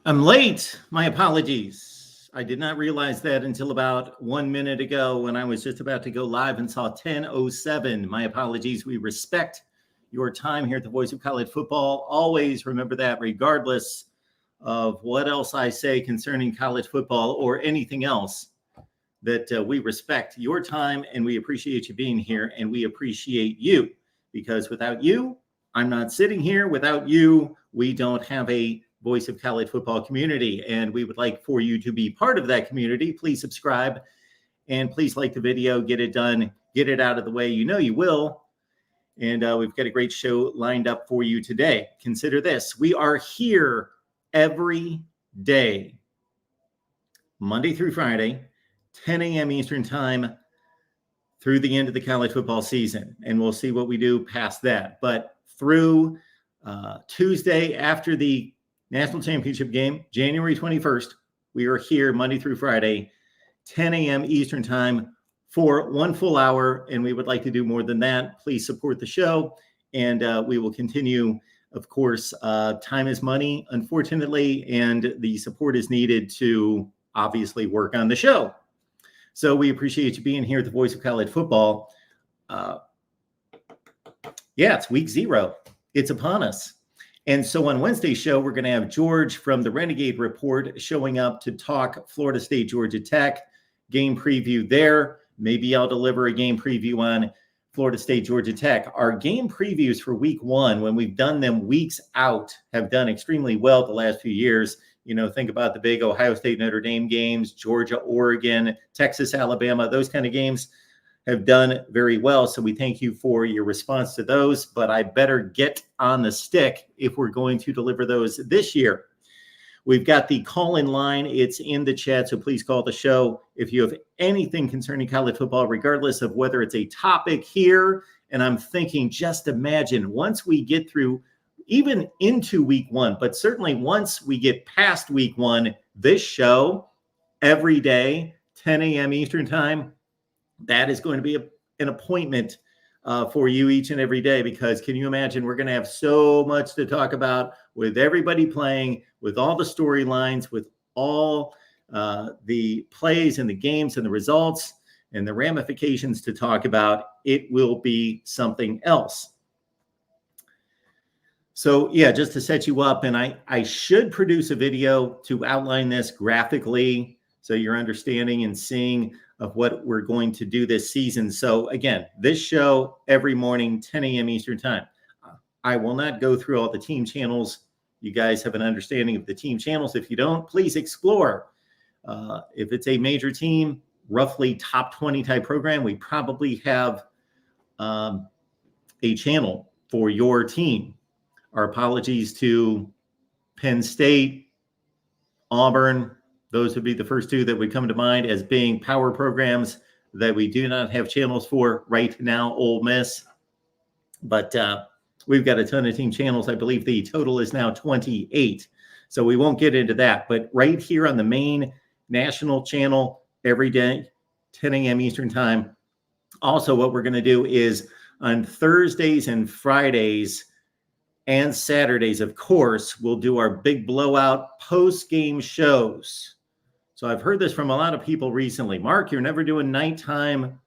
I'm late. My apologies. I did not realize that until about 1 minute ago when I was just about to go live and saw 10:07. My apologies. We respect your time here at the Voice of College Football. Always remember that, regardless of what else I say concerning college football or anything else, that we respect your time and we appreciate you being here, and we appreciate you, because without you, I'm not sitting here. Without you, we don't have a Voice of College Football community, and we would like for you to be part of that community. Please subscribe and please like the video, get it done, get it out of the way. You know you will. And we've got a great show lined up for you today. Consider this. We are here every day, Monday through Friday, 10 a.m. Eastern time through the end of the college football season. And we'll see what we do past that. But through Tuesday after the National Championship game, January 21st, we are here Monday through Friday, 10 a.m. Eastern time for 1 full hour. And we would like to do more than that. Please support the show. And we will continue. Of course, time is money, unfortunately, and the support is needed to obviously work on the show. So we appreciate you being here at the Voice of College Football. It's week 0. It's upon us. And so on Wednesday's show, we're going to have George from the Renegade Report showing up to talk Florida State, Georgia Tech, game preview there. Maybe I'll deliver a game preview on Florida State, Georgia Tech. Our game previews for week 1, when we've done them weeks out, have done extremely well the last few years. You know, think about the big Ohio State, Notre Dame games, Georgia, Oregon, Texas, Alabama, those kind of games have done very well. So we thank you for your response to those, but I better get on the stick if we're going to deliver those this year. We've got the call-in line. It's in the chat, so please call the show if you have anything concerning college football, regardless of whether it's a topic here. And I'm thinking, just imagine once we get through even into week 1, but certainly once we get past week 1, this show every day, 10 a.m. Eastern time, that is going to be an appointment for you each and every day, because can you imagine, we're going to have so much to talk about with everybody playing, with all the storylines, with all the plays and the games and the results and the ramifications to talk about. It will be something else. So just to set you up, and I should produce a video to outline this graphically so you're understanding and seeing of what we're going to do this season. So again, this show every morning, 10 a.m. Eastern time. I will not go through all the team channels. You guys have an understanding of the team channels. If you don't, please explore. If it's a major team, roughly top 20 type program, we probably have a channel for your team. Our apologies to Penn State, Auburn. Those would be the first 2 that would come to mind as being power programs that we do not have channels for right now. Ole Miss. But we've got a ton of team channels. I believe the total is now 28. So we won't get into that. But right here on the main national channel every day, 10 a.m. Eastern time. Also, what we're going to do is on Thursdays and Fridays and Saturdays, of course, we'll do our big blowout post-game shows. So I've heard this from a lot of people recently. Mark, you're never doing nighttime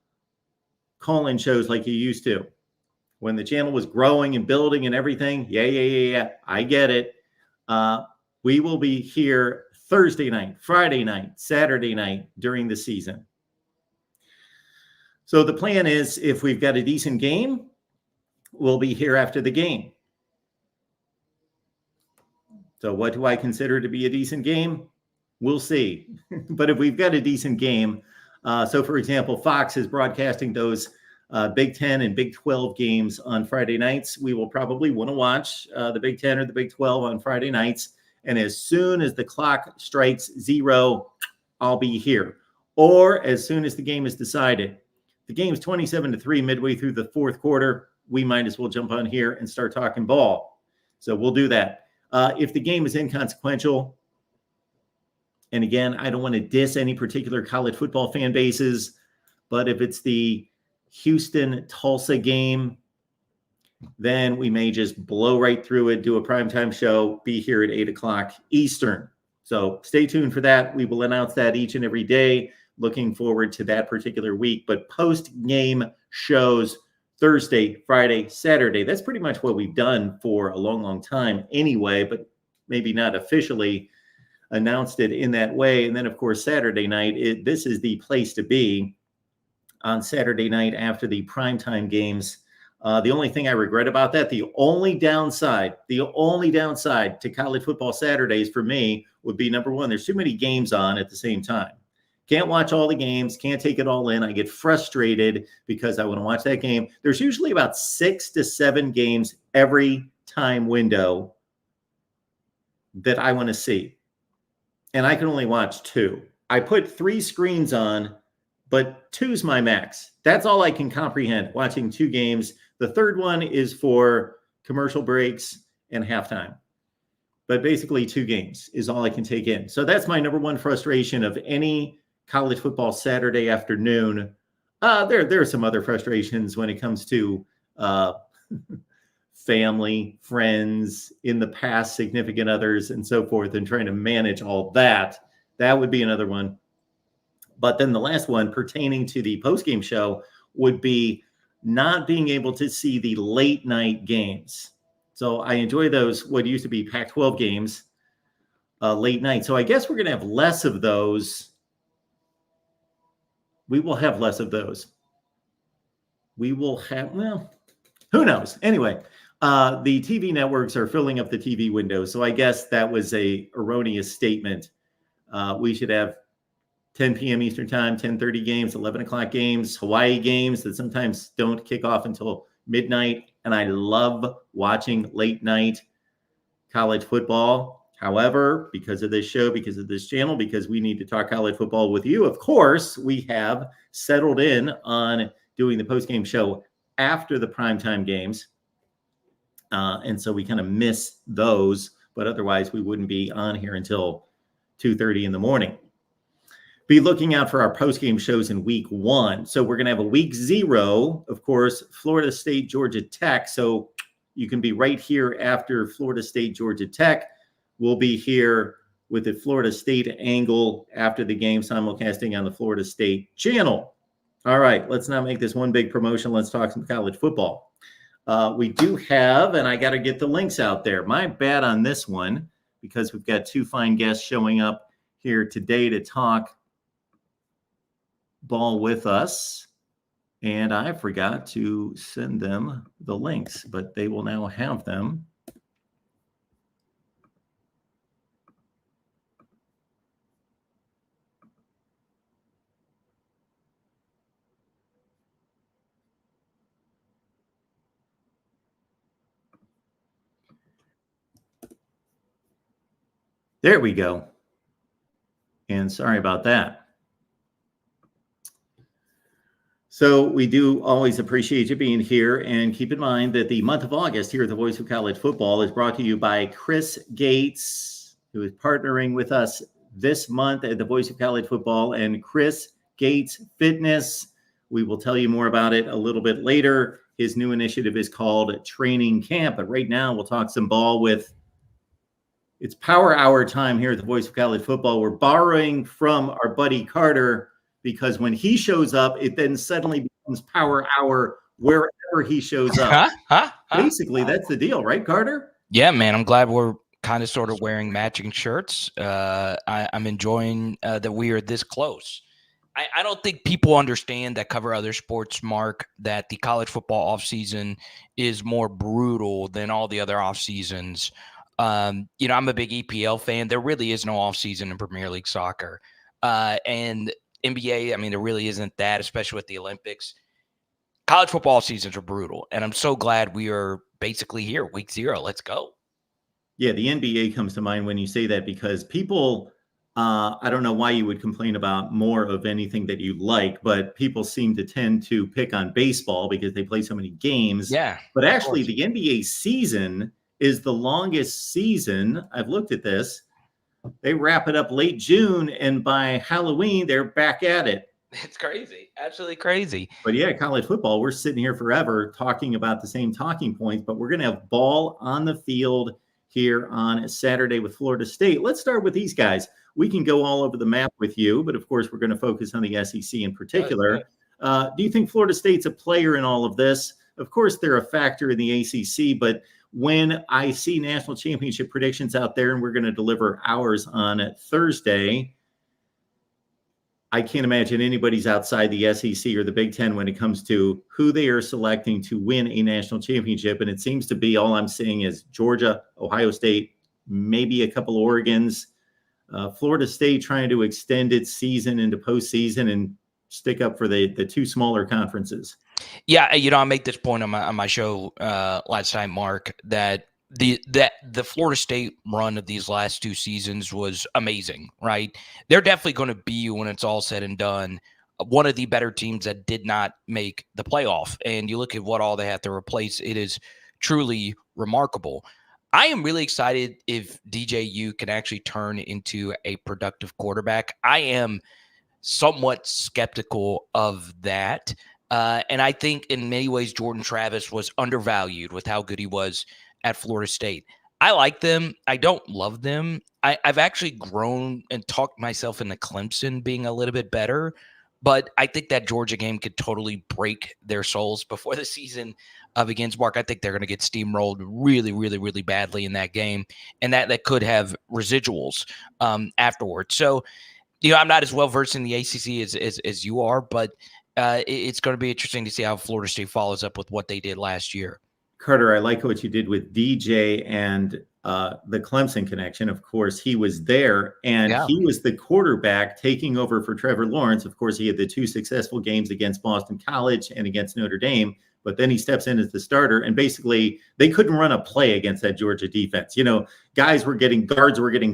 call-in shows like you used to. When the channel was growing and building and everything. Yeah. I get it. We will be here Thursday night, Friday night, Saturday night during the season. So the plan is, if we've got a decent game, we'll be here after the game. So what do I consider to be a decent game? We'll see. But if we've got a decent game, so for example, Fox is broadcasting those Big 10 and Big 12 games on Friday nights. We will probably want to watch the Big 10 or the Big 12 on Friday nights. And as soon as the clock strikes 0, I'll be here. Or as soon as the game is decided. The game's 27-3 midway through the 4th quarter. We might as well jump on here and start talking ball. So we'll do that. If the game is inconsequential, and again, I don't want to diss any particular college football fan bases, but if it's the Houston-Tulsa game, then we may just blow right through it, do a primetime show, be here at 8 o'clock Eastern. So stay tuned for that. We will announce that each and every day. Looking forward to that particular week. But post-game shows Thursday, Friday, Saturday. That's pretty much what we've done for a long, long time anyway, but maybe not officially announced it in that way. And then, of course, Saturday night, this is the place to be on Saturday night after the primetime games. The only thing I regret about that, the only downside to college football Saturdays for me would be, number one, there's too many games on at the same time. Can't watch all the games, can't take it all in. I get frustrated because I want to watch that game. There's usually about 6 to 7 games every time window that I want to see. And I can only watch 2. I put 3 screens on, but 2's my max. That's all I can comprehend, watching 2 games. The third one is for commercial breaks and halftime. But basically 2 games is all I can take in. So that's my number one frustration of any college football Saturday afternoon. There are some other frustrations when it comes to family, friends, in the past, significant others, and so forth, and trying to manage all that. That would be another one. But then the last one pertaining to the postgame show would be not being able to see the late night games. So I enjoy those, what used to be Pac-12 games, late night. So I guess we're going to have less of those. We will have less of those. We will have, well, who knows? Anyway, the TV networks are filling up the TV windows. So I guess that was a erroneous statement. We should have 10 p.m. Eastern time, 10:30 games, 11 o'clock games, Hawaii games that sometimes don't kick off until midnight. And I love watching late night college football. However, because of this show, because of this channel, because we need to talk college football with you, of course, we have settled in on doing the postgame show after the primetime games. And so we kind of miss those, but otherwise we wouldn't be on here until 2:30 in the morning. Be looking out for our postgame shows in week 1. So we're going to have a week 0, of course, Florida State, Georgia Tech. So you can be right here after Florida State, Georgia Tech. We'll be here with the Florida State angle after the game, simulcasting on the Florida State channel. All right, let's not make this one big promotion. Let's talk some college football. We do have, and I got to get the links out there. My bad on this one, because we've got 2 fine guests showing up here today to talk ball with us. And I forgot to send them the links, but they will now have them. There we go. And sorry about that. So we do always appreciate you being here. And keep in mind that the month of August here at the Voice of College Football is brought to you by Chris Gates, who is partnering with us this month at the Voice of College Football, and Chris Gates Fitness. We will tell you more about it a little bit later. His new initiative is called Training Camp. But right now we'll talk some ball with, it's Power Hour time here at the Voice of College Football. We're borrowing from our buddy Carter, because when he shows up, it then suddenly becomes Power Hour wherever he shows up. Basically, that's the deal, right, Carter? Yeah, man. I'm glad we're kind of sort of wearing matching shirts. I'm enjoying that we are this close. I don't think people understand that cover other sports, Mark, that the college football offseason is more brutal than all the other off seasons. I'm a big EPL fan. There really is no offseason in Premier League soccer. And NBA, I mean, there really isn't that, especially with the Olympics. College football seasons are brutal, and I'm so glad we are basically here, week 0. Let's go. Yeah, the NBA comes to mind when you say that, because people, I don't know why you would complain about more of anything that you like, but people seem to tend to pick on baseball because they play so many games. Yeah. But actually, the NBA season is the longest season. I've looked at this. They wrap it up late June, and by Halloween, they're back at it. It's crazy. Absolutely crazy. But yeah, college football, we're sitting here forever talking about the same talking points, but we're going to have ball on the field here on Saturday with Florida State. Let's start with these guys. We can go all over the map with you, but of course, we're going to focus on the SEC in particular. Do you think Florida State's a player in all of this? Of course, they're a factor in the ACC, but when I see national championship predictions out there, and we're going to deliver ours on Thursday, I can't imagine anybody's outside the SEC or the Big Ten when it comes to who they are selecting to win a national championship. And it seems to be all I'm seeing is Georgia, Ohio State, maybe a couple of Oregons, Florida State trying to extend its season into postseason and stick up for the two smaller conferences. Yeah, I make this point on my show last time, Mark, that the Florida State run of these last two seasons was amazing, right? They're definitely going to be, when it's all said and done, one of the better teams that did not make the playoff. And you look at what all they have to replace, it is truly remarkable. I am really excited if DJU can actually turn into a productive quarterback. I am somewhat skeptical of that. And I think in many ways, Jordan Travis was undervalued with how good he was at Florida State. I like them. I don't love them. I've actually grown and talked myself into Clemson being a little bit better, but I think that Georgia game could totally break their souls before the season begins. Mark, I think they're going to get steamrolled really, really, really badly in that game, and that could have residuals afterwards. So, I'm not as well versed in the ACC as you are, but it's going to be interesting to see how Florida State follows up with what they did last year. Carter, I like what you did with DJ and the Clemson connection. Of course, he was there, and he was the quarterback taking over for Trevor Lawrence. Of course, he had the two successful games against Boston College and against Notre Dame, but then he steps in as the starter, and basically they couldn't run a play against that Georgia defense. Guards were getting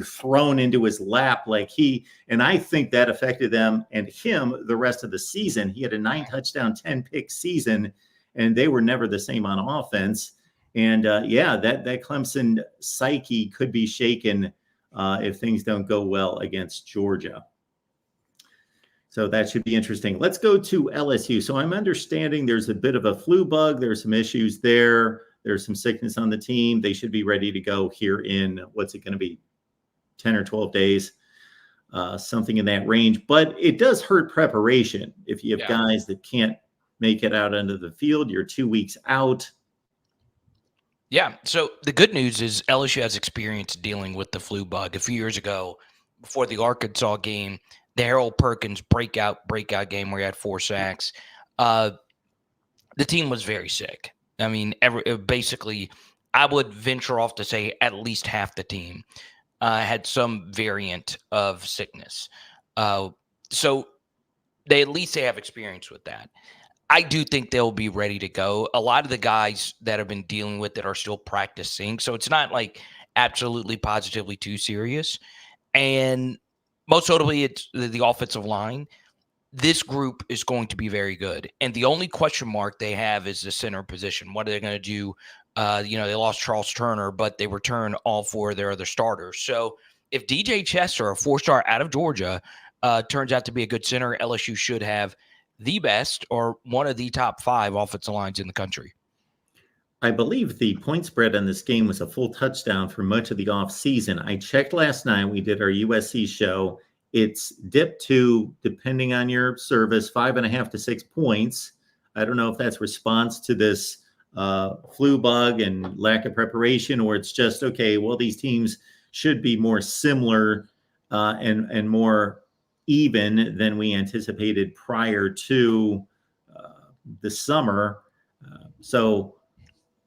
thrown into his lap and I think that affected them and him the rest of the season. He had a 9-touchdown, 10-pick season, and they were never the same on offense. And that Clemson psyche could be shaken if things don't go well against Georgia. So that should be interesting. Let's go to LSU. So I'm understanding there's a bit of a flu bug. There's some issues there. There's some sickness on the team. They should be ready to go here in, what's it going to be, 10 or 12 days, something in that range. But it does hurt preparation if you have guys that can't make it out onto the field. You're 2 weeks out. Yeah. So the good news is LSU has experience dealing with the flu bug. A few years ago, before the Arkansas game, the Harold Perkins breakout game where he had 4 sacks, the team was very sick. I mean, basically, I would venture off to say at least half the team had some variant of sickness. So they have experience with that. I do think they'll be ready to go. A lot of the guys that have been dealing with it are still practicing, so it's not like absolutely positively too serious. And most notably, it's the offensive line. This group is going to be very good. And the only question mark they have is the center position. What are they going to do? They lost Charles Turner, but they return all 4 of their other starters. So if DJ Chester, a 4-star out of Georgia, turns out to be a good center, LSU should have the best or one of the top 5 offensive lines in the country. I believe the point spread on this game was a full touchdown for much of the offseason. I checked last night. We did our USC show. It's dipped to, depending on your service, 5.5 to 6 points. I don't know if that's response to this flu bug and lack of preparation, or it's just, okay, well, these teams should be more similar and more even than we anticipated prior to the summer. So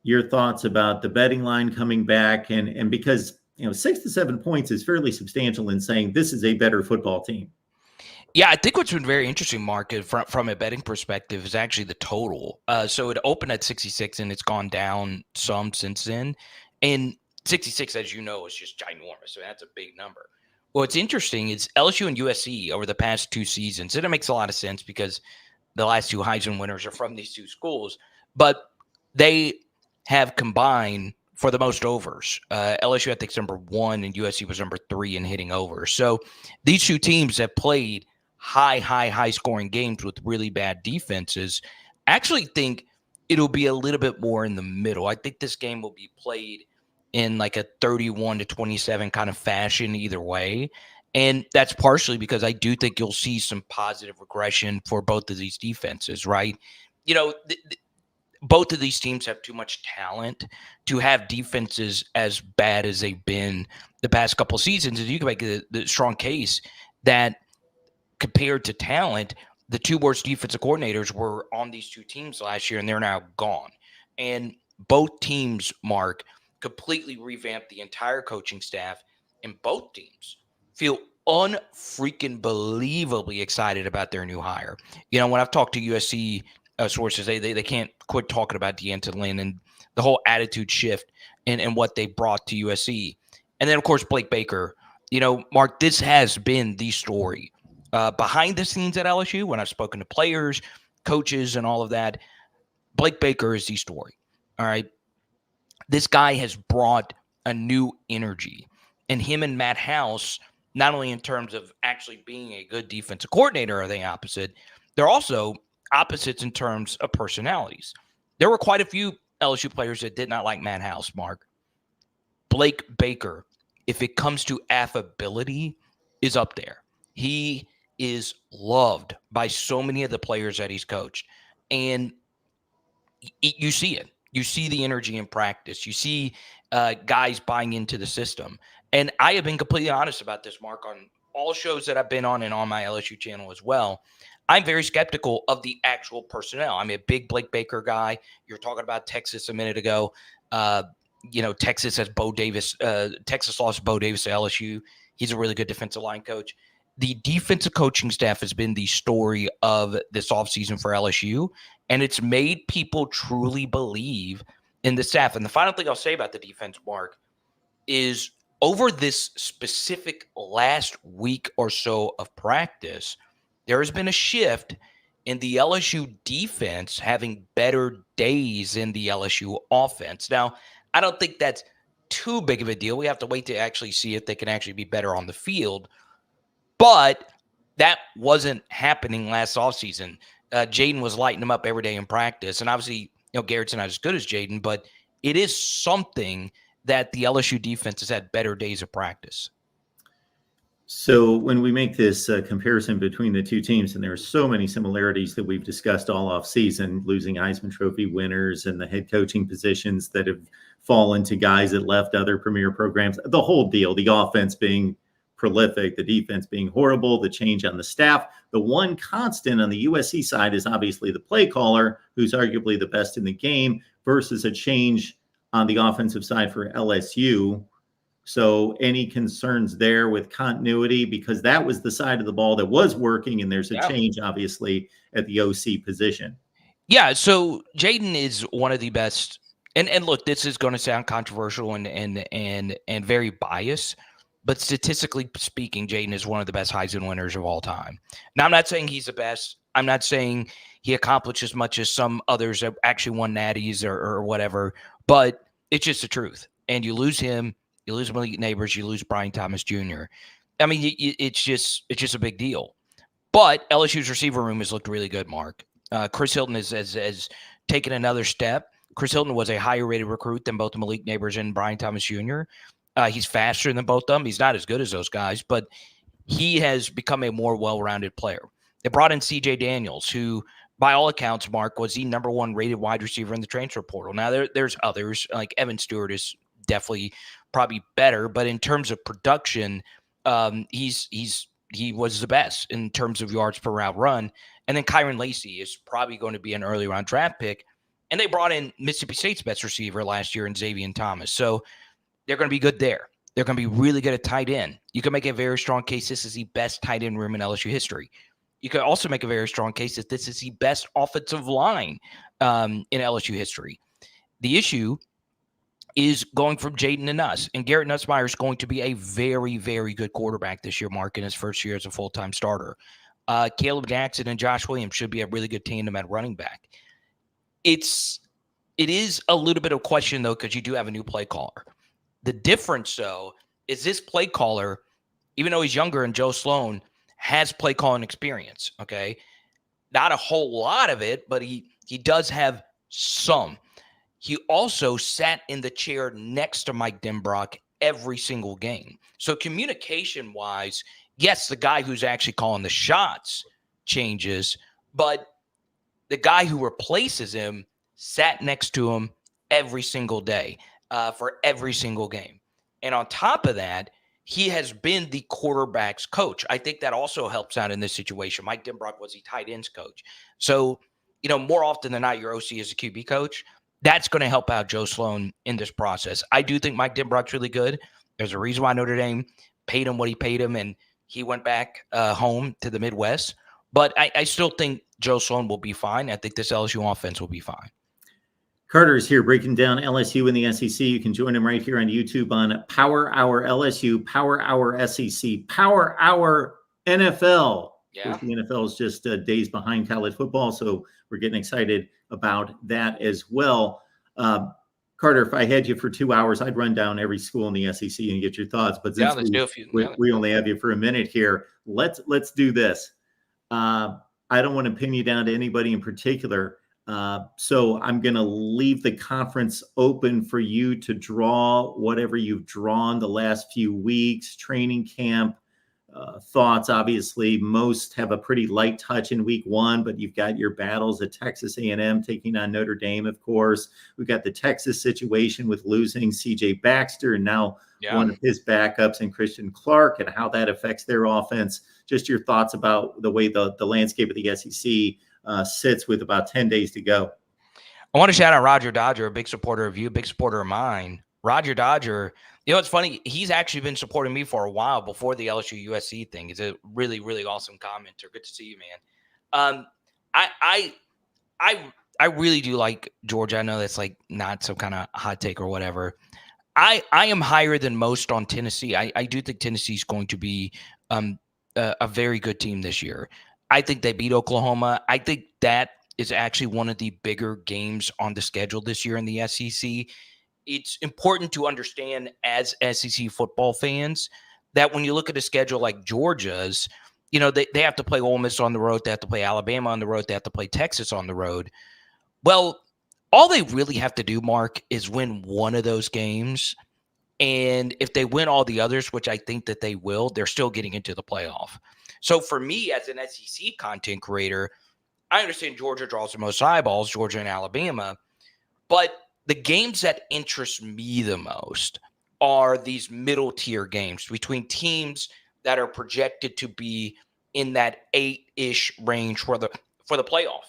your thoughts about the betting line coming back and because 6 to 7 points is fairly substantial in saying this is a better football team. Yeah, I think what's been very interesting, Mark, from a betting perspective is actually the total. So it opened at 66 and it's gone down some since then. And 66, as you know, is just ginormous. So that's a big number. What's interesting is LSU and USC over the past 2 seasons, and it makes a lot of sense because the last 2 Heisman winners are from these 2 schools, but they have combined for the most overs. LSU, I think, is number 1, and USC was number 3 in hitting overs. So these 2 teams have played high scoring games with really bad defenses. I actually think it'll be a little bit more in the middle. I think this game will be played in like a 31-27 kind of fashion either way. And that's partially because I do think you'll see some positive regression for both of these defenses, right? You know, both of these teams have too much talent to have defenses as bad as they've been the past couple of seasons. And you can make the strong case that compared to talent, the two worst defensive coordinators were on these two teams last year, and they're now gone. And both teams, Mark, completely revamped the entire coaching staff, and both teams feel unfreaking believably excited about their new hire. You know, when I've talked to USC sources, they can't quit talking about D'Anton Lynn and the whole attitude shift and what they brought to USC. And then, of course, Blake Baker. You know, Mark, this has been the story behind the scenes at LSU. When I've spoken to players, coaches, and all of that, Blake Baker is the story. All right. This guy has brought a new energy, and him and Matt House, not only in terms of actually being a good defensive coordinator, are they opposite, they're also opposites in terms of personalities. There were quite a few LSU players that did not like Matt House, Mark. Blake Baker, if it comes to affability, is up there. He is loved by so many of the players that he's coached. And you see it. You see the energy in practice. You see guys buying into the system. And I have been completely honest about this, Mark, on all shows that I've been on and on my LSU channel as well. I'm very skeptical of the actual personnel. I'm a big Blake Baker guy. You're talking about Texas a minute ago. You know, Texas has Bo Davis. Texas lost Bo Davis to LSU. He's a really good defensive line coach. The defensive coaching staff has been the story of this offseason for LSU, and it's made people truly believe in the staff. And the final thing I'll say about the defense, Mark, is over this specific last week or so of practice, there has been a shift in the LSU defense having better days in the LSU offense. Now, I don't think that's too big of a deal. We have to wait to actually see if they can actually be better on the field. But that wasn't happening last offseason. Jaden was lighting them up every day in practice. And obviously, you know, Garrett's not as good as Jaden, but it is something that the LSU defense has had better days of practice. So when we make this comparison between the two teams, and there are so many similarities that we've discussed all off season, losing Heisman Trophy winners and the head coaching positions that have fallen to guys that left other premier programs, the whole deal, the offense being prolific, the defense being horrible, the change on the staff. The one constant on the USC side is obviously the play caller, who's arguably the best in the game, versus a change on the offensive side for LSU. So any concerns there with continuity? Because that was the side of the ball that was working, and there's a change, obviously, at the OC position. Yeah, so Jaden is one of the best. And look, this is going to sound controversial and very biased, but statistically speaking, Jaden is one of the best Heisman winners of all time. Now, I'm not saying he's the best. I'm not saying he accomplished as much as some others that actually won natties or whatever, but it's just the truth. And you lose him, you lose Malik Neighbors, you lose Brian Thomas Jr. I mean, it's just a big deal. But LSU's receiver room has looked really good, Mark. Chris Hilton has taken another step. Chris Hilton was a higher rated recruit than both Malik Neighbors and Brian Thomas Jr. He's faster than both of them. He's not as good as those guys, but he has become a more well-rounded player. They brought in C.J. Daniels, who, by all accounts, Mark, was the number one rated wide receiver in the transfer portal. Now, there's others, like Evan Stewart is definitely probably better, but in terms of production, he was the best in terms of yards per route run. And then Kyron Lacey is probably going to be an early round draft pick. And they brought in Mississippi State's best receiver last year in Xavier Thomas. So they're going to be good there. They're going to be really good at tight end. You can make a very strong case this is the best tight end room in LSU history. You could also make a very strong case that this is the best offensive line in LSU history. The issue is going from Jaden to Nuss. And Garrett Nussmeier is going to be a very, very good quarterback this year, Mark, in his first year as a full-time starter. Caleb Jackson and Josh Williams should be a really good tandem at running back. It is a little bit of a question, though, because you do have a new play caller. The difference, though, is this play caller, even though he's younger and Joe Sloan, has play calling experience, okay? Not a whole lot of it, but he does have some. he also sat in the chair next to Mike Denbrock every single game. So communication-wise, yes, the guy who's actually calling the shots changes, but the guy who replaces him sat next to him every single day for every single game. And on top of that, he has been the quarterback's coach. I think that also helps out in this situation. Mike Denbrock was the tight ends coach. So, more often than not, your OC is a QB coach. That's going to help out Joe Sloan in this process. I do think Mike Denbrock's really good. There's a reason why Notre Dame paid him what he paid him, and he went back home to the Midwest. But I still think Joe Sloan will be fine. I think this LSU offense will be fine. Carter's here breaking down LSU and the SEC. You can join him right here on YouTube on Power Hour LSU, Power Hour SEC, Power Hour NFL. Yeah. The NFL is just days behind college football, so we're getting excited about that as well. Carter, if I had you for 2 hours, I'd run down every school in the SEC and get your thoughts. But since we only have you for a minute here, let's do this. I don't want to pin you down to anybody in particular. So I'm going to leave the conference open for you to draw whatever you've drawn the last few weeks, training camp, thoughts. Obviously, most have a pretty light touch in week one, but you've got your battles at Texas A&M taking on Notre Dame, of course. We've got the Texas situation with losing C.J. Baxter and now one of his backups and Christian Clark and how that affects their offense. Just your thoughts about the way the landscape of the SEC sits with about 10 days to go. I want to shout out Roger Dodger, a big supporter of you, a big supporter of mine. Roger Dodger, it's funny. He's actually been supporting me for a while before the LSU USC thing. He's a really, really awesome commenter. Good to see you, man. I really do like Georgia. I know that's like not some kind of hot take or whatever. I am higher than most on Tennessee. I do think Tennessee's going to be a very good team this year. I think they beat Oklahoma. I think that is actually one of the bigger games on the schedule this year in the SEC. It's important to understand as SEC football fans that when you look at a schedule like Georgia's, they have to play Ole Miss on the road. They have to play Alabama on the road. They have to play Texas on the road. Well, all they really have to do, Mark, is win one of those games. And if they win all the others, which I think that they will, they're still getting into the playoff. So for me as an SEC content creator, I understand Georgia draws the most eyeballs, Georgia and Alabama, but the games that interest me the most are these middle tier games between teams that are projected to be in that 8-ish range for the playoff.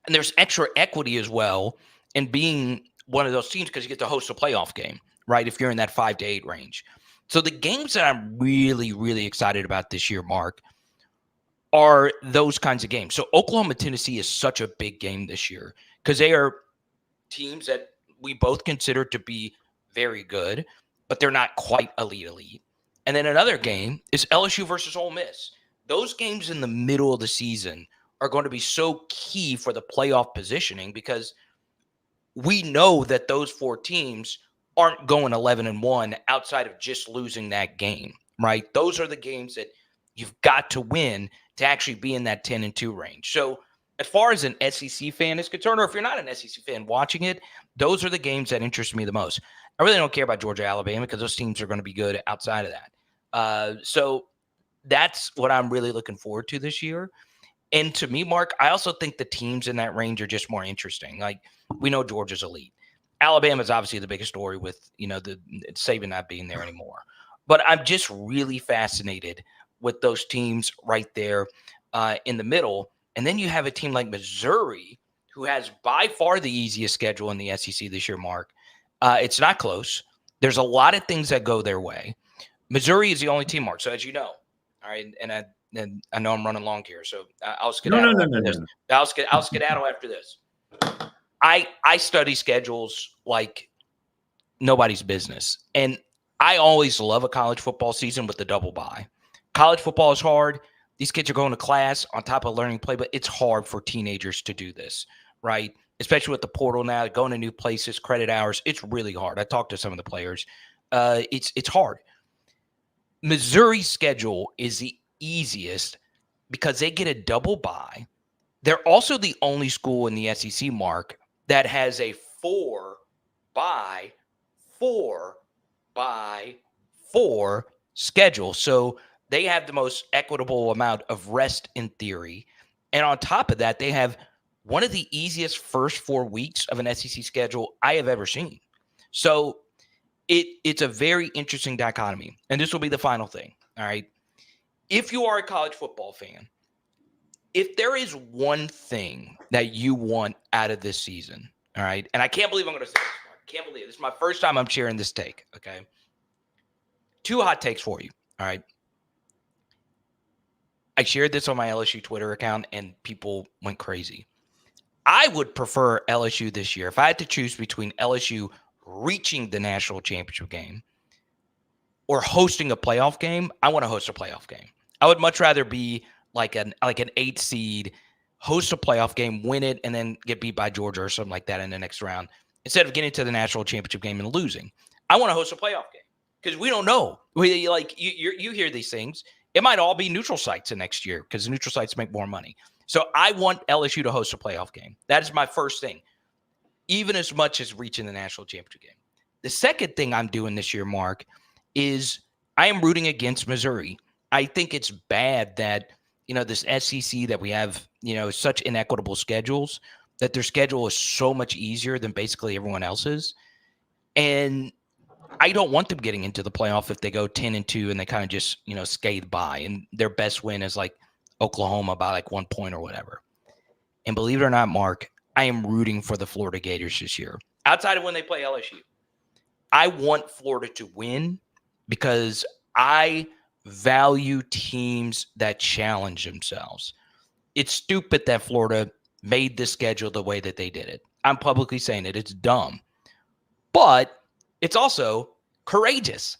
And there's extra equity as well in being one of those teams because you get to host a playoff game, right? If you're in that 5 to 8 range. So the games that I'm really, really excited about this year, Mark, are those kinds of games. So Oklahoma, Tennessee is such a big game this year because they are teams that we both consider to be very good, but they're not quite elite. And then another game is LSU versus Ole Miss. Those games in the middle of the season are going to be so key for the playoff positioning because we know that those 4 teams aren't going 11-1 outside of just losing that game, right? Those are the games that you've got to win to actually be in that 10-2 range. So as far as an SEC fan is concerned, or if you're not an SEC fan watching it, those are the games that interest me the most. I really don't care about Georgia, Alabama, because those teams are going to be good outside of that. So that's what I'm really looking forward to this year. And to me, Mark, I also think the teams in that range are just more interesting. Like, we know Georgia's elite. Alabama's obviously the biggest story with, the Saban not being there anymore. But I'm just really fascinated with those teams right there in the middle. And then you have a team like Missouri, who has by far the easiest schedule in the SEC this year, Mark. It's not close. There's a lot of things that go their way. Missouri is the only team, Mark. So as you know, all right, and I know I'm running long here, so I'll skedaddle after this. I'll skedaddle after this. I study schedules like nobody's business. And I always love a college football season with the double bye. College football is hard. These kids are going to class on top of learning play, but it's hard for teenagers to do this, right? Especially with the portal now, going to new places, credit hours. It's really hard. I talked to some of the players. It's hard. Missouri's schedule is the easiest because they get a double bye. They're also the only school in the SEC, Mark, that has a 4 by 4 by 4 schedule. So they have the most equitable amount of rest in theory. And on top of that, they have one of the easiest first 4 weeks of an SEC schedule I have ever seen. So it's a very interesting dichotomy. And this will be the final thing. All right. If you are a college football fan, if there is one thing that you want out of this season, all right, and I can't believe I'm going to say this, Mark. I can't believe it. This is my first time I'm sharing this take, okay? 2 hot takes for you, all right? I shared this on my LSU Twitter account, and people went crazy. I would prefer LSU this year. If I had to choose between LSU reaching the national championship game or hosting a playoff game, I want to host a playoff game. I would much rather be like an 8 seed, host a playoff game, win it, and then get beat by Georgia or something like that in the next round, instead of getting to the national championship game and losing. I want to host a playoff game because we don't know. You hear these things. It might all be neutral sites the next year because neutral sites make more money. So I want LSU to host a playoff game. That is my first thing, even as much as reaching the national championship game. The second thing I'm doing this year, Mark, is I am rooting against Missouri. I think it's bad that, this SEC that we have, such inequitable schedules, that their schedule is so much easier than basically everyone else's. And I don't want them getting into the playoff if they go 10-2 and they kind of just, skate by. And their best win is like Oklahoma by like 1 point or whatever. And believe it or not, Mark, I am rooting for the Florida Gators this year. Outside of when they play LSU, I want Florida to win because I value teams that challenge themselves. It's stupid that Florida made the schedule the way that they did it. I'm publicly saying it. It's dumb. But it's also courageous.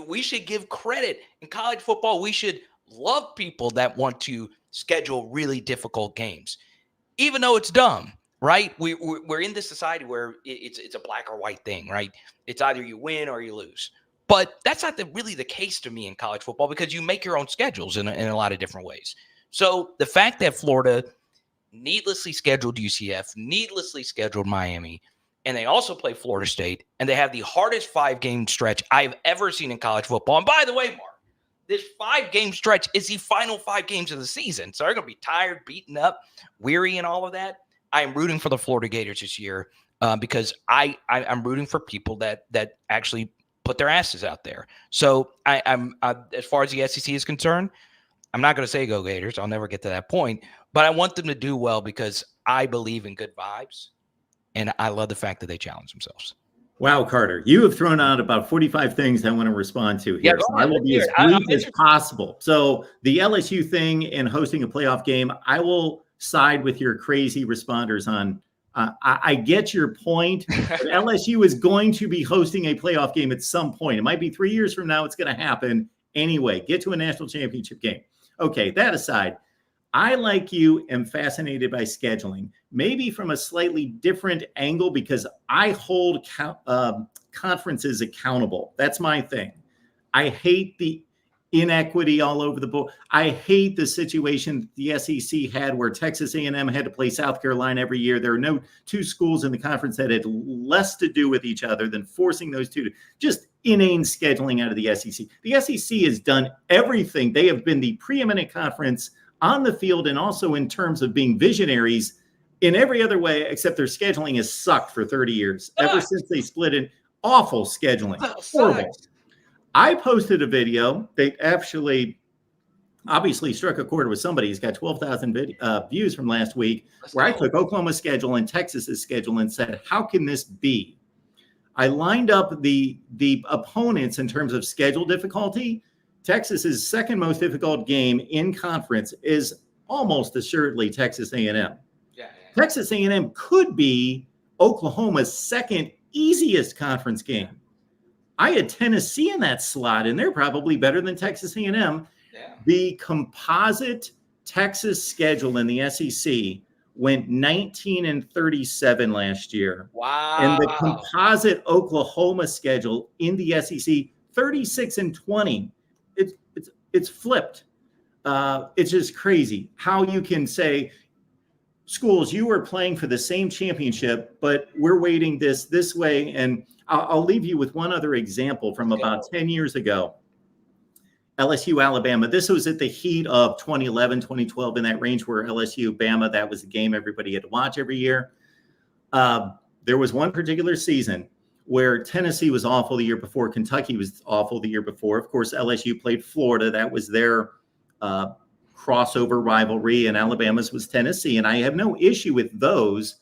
We should give credit. In college football, we should love people that want to schedule really difficult games, even though it's dumb, right? We're in this society where it's a black or white thing, right? It's either you win or you lose. But that's not really the case to me in college football because you make your own schedules in a lot of different ways. So the fact that Florida needlessly scheduled UCF, needlessly scheduled Miami, and they also play Florida State, and they have the hardest 5-game stretch I've ever seen in college football. And by the way, Mark, this 5-game stretch is the final 5 games of the season. So they're going to be tired, beaten up, weary, and all of that. I'm rooting for the Florida Gators this year because I'm rooting for people that actually put their asses out there. So I'm as far as the SEC is concerned, I'm not going to say go Gators. I'll never get to that point. But I want them to do well because I believe in good vibes. And I love the fact that they challenge themselves. Wow, Carter, you have thrown out about 45 things I want to respond to here. Yeah, so I will be as brief as possible. So the LSU thing and hosting a playoff game, I will side with your crazy responders on. I get your point. But LSU is going to be hosting a playoff game at some point. It might be 3 years from now. It's going to happen anyway. Get to a national championship game. Okay, that aside, I, like you, am fascinated by scheduling, maybe from a slightly different angle because I hold conferences accountable. That's my thing. I hate the inequity all over the board. I hate the situation the SEC had where Texas A&M had to play South Carolina every year. There are no 2 schools in the conference that had less to do with each other than forcing those 2 to just inane scheduling out of the SEC. The SEC has done everything. They have been the preeminent conference on the field and also in terms of being visionaries in every other way, except their scheduling has sucked for 30 years, ever since they split in. Awful scheduling. Horrible. I posted a video that actually obviously struck a chord with somebody. He's got 12,000 views from last week, where I took Oklahoma's schedule and Texas's schedule and said, how can this be? I lined up the opponents in terms of schedule difficulty. Texas's second most difficult game in conference is almost assuredly Texas A&M. Yeah. Texas A&M could be Oklahoma's second easiest conference game. I had Tennessee in that slot, and they're probably better than Texas A&M. Yeah. The composite Texas schedule in the SEC went 19-37 last year. Wow. And the composite Oklahoma schedule in the SEC, 36-20. It's flipped. It's just crazy how you can say schools, you are playing for the same championship, but we're weighting this way. And I'll leave you with one other example from about 10 years ago. LSU, Alabama. This was at the heat of 2011, 2012, in that range where LSU, Bama, that was the game everybody had to watch every year. There was one particular season where Tennessee was awful the year before. Kentucky was awful the year before. Of course, LSU played Florida. That was their crossover rivalry, and Alabama's was Tennessee. And I have no issue with those,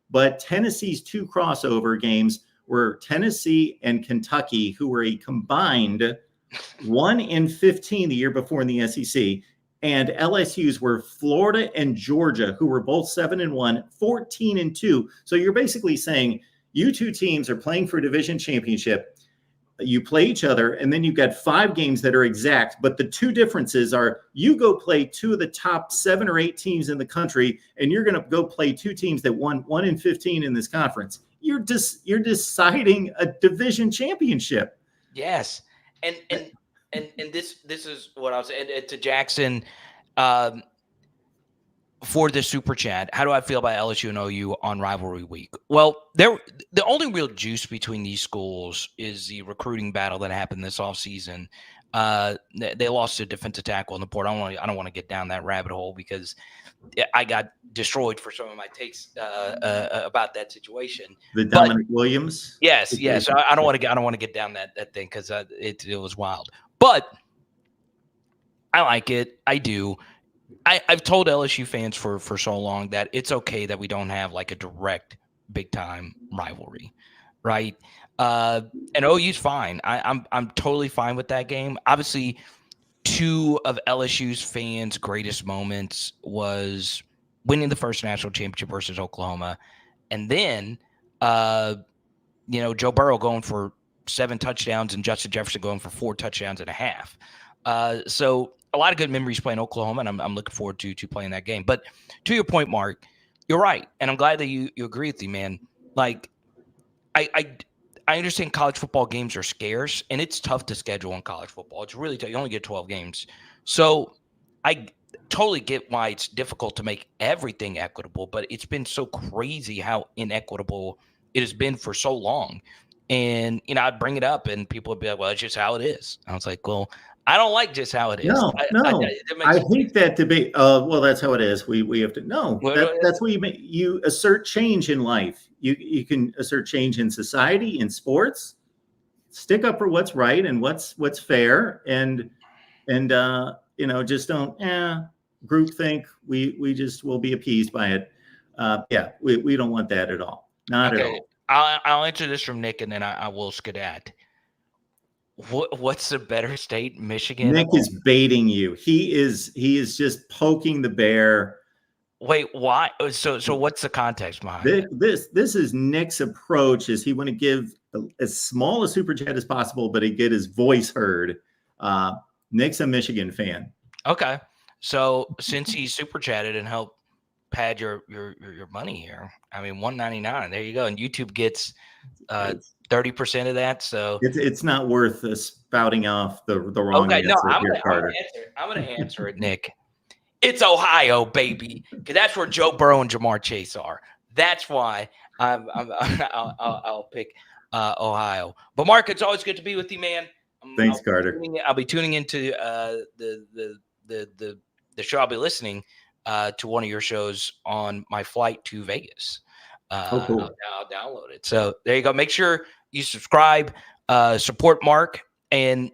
but Tennessee's two crossover games were Tennessee and Kentucky, who were a combined 1-15 the year before in the SEC, and LSU's were Florida and Georgia, who were both 7-1, 14-2. So you're basically saying you two teams are playing for a division championship. You play each other, and then you've got 5 games that are exact. But the two differences are you go play 2 of the top 7 or 8 teams in the country, and you're going to go play 2 teams that won 1-15 in this conference. You're deciding a division championship. Yes. And this is what I was saying to Jackson for the super chat. How do I feel about LSU and OU on rivalry week? Well, the only real juice between these schools is the recruiting battle that happened this offseason. They lost a defensive tackle in the port. I don't want to get down that rabbit hole because I got destroyed for some of my takes about that situation. The Dominic Williams. Yes. I don't want to get down that thing because it was wild. But I like it. I do. I've told LSU fans for so long that it's okay that we don't have like a direct big time rivalry, right? And OU's fine. I'm totally fine with that game. Obviously, 2 of LSU's fans' greatest moments was winning the first national championship versus Oklahoma, and then Joe Burrow going for 7 touchdowns and Justin Jefferson going for 4 touchdowns and a half. So a lot of good memories playing Oklahoma, and I'm looking forward to playing that game. But to your point, Mark, you're right, and I'm glad that you agree with me, man. Like, I understand college football games are scarce, and it's tough to schedule in college football. It's really tough. You only get 12 games. So I totally get why it's difficult to make everything equitable, but it's been so crazy how inequitable it has been for so long. And, I'd bring it up, and people would be like, well, it's just how it is. I was like, well, I don't like just how it is. No. I hate that debate. Well, that's how it is. We have to that's what you assert change in life. You can assert change in society, in sports. Stick up for what's right and what's fair, and just don't groupthink. We just will be appeased by it. We don't want that at all. Not at all. I'll answer this from Nick, and then I will skedaddle. What's the better state, Michigan? Nick is baiting you. He is just poking the bear. Wait, why? So what's the context behind it? This is Nick's approach. Is he want to give as small a super chat as possible, but he get his voice heard. Nick's a Michigan fan. Okay, so since he super chatted and helped pad your money here, I mean, $1.99. There you go, and YouTube gets 30% of that. So it's not worth spouting off the wrong answer. No, I'm gonna answer it, Nick. It's Ohio, baby, because that's where Joe Burrow and Jamar Chase are. That's why I'll pick Ohio. But Mark, it's always good to be with you, man. Thanks, Carter. I'll be tuning into the show. I'll be listening to one of your shows on my flight to Vegas. Cool. I'll download it. So there you go. Make sure you subscribe, support Mark, and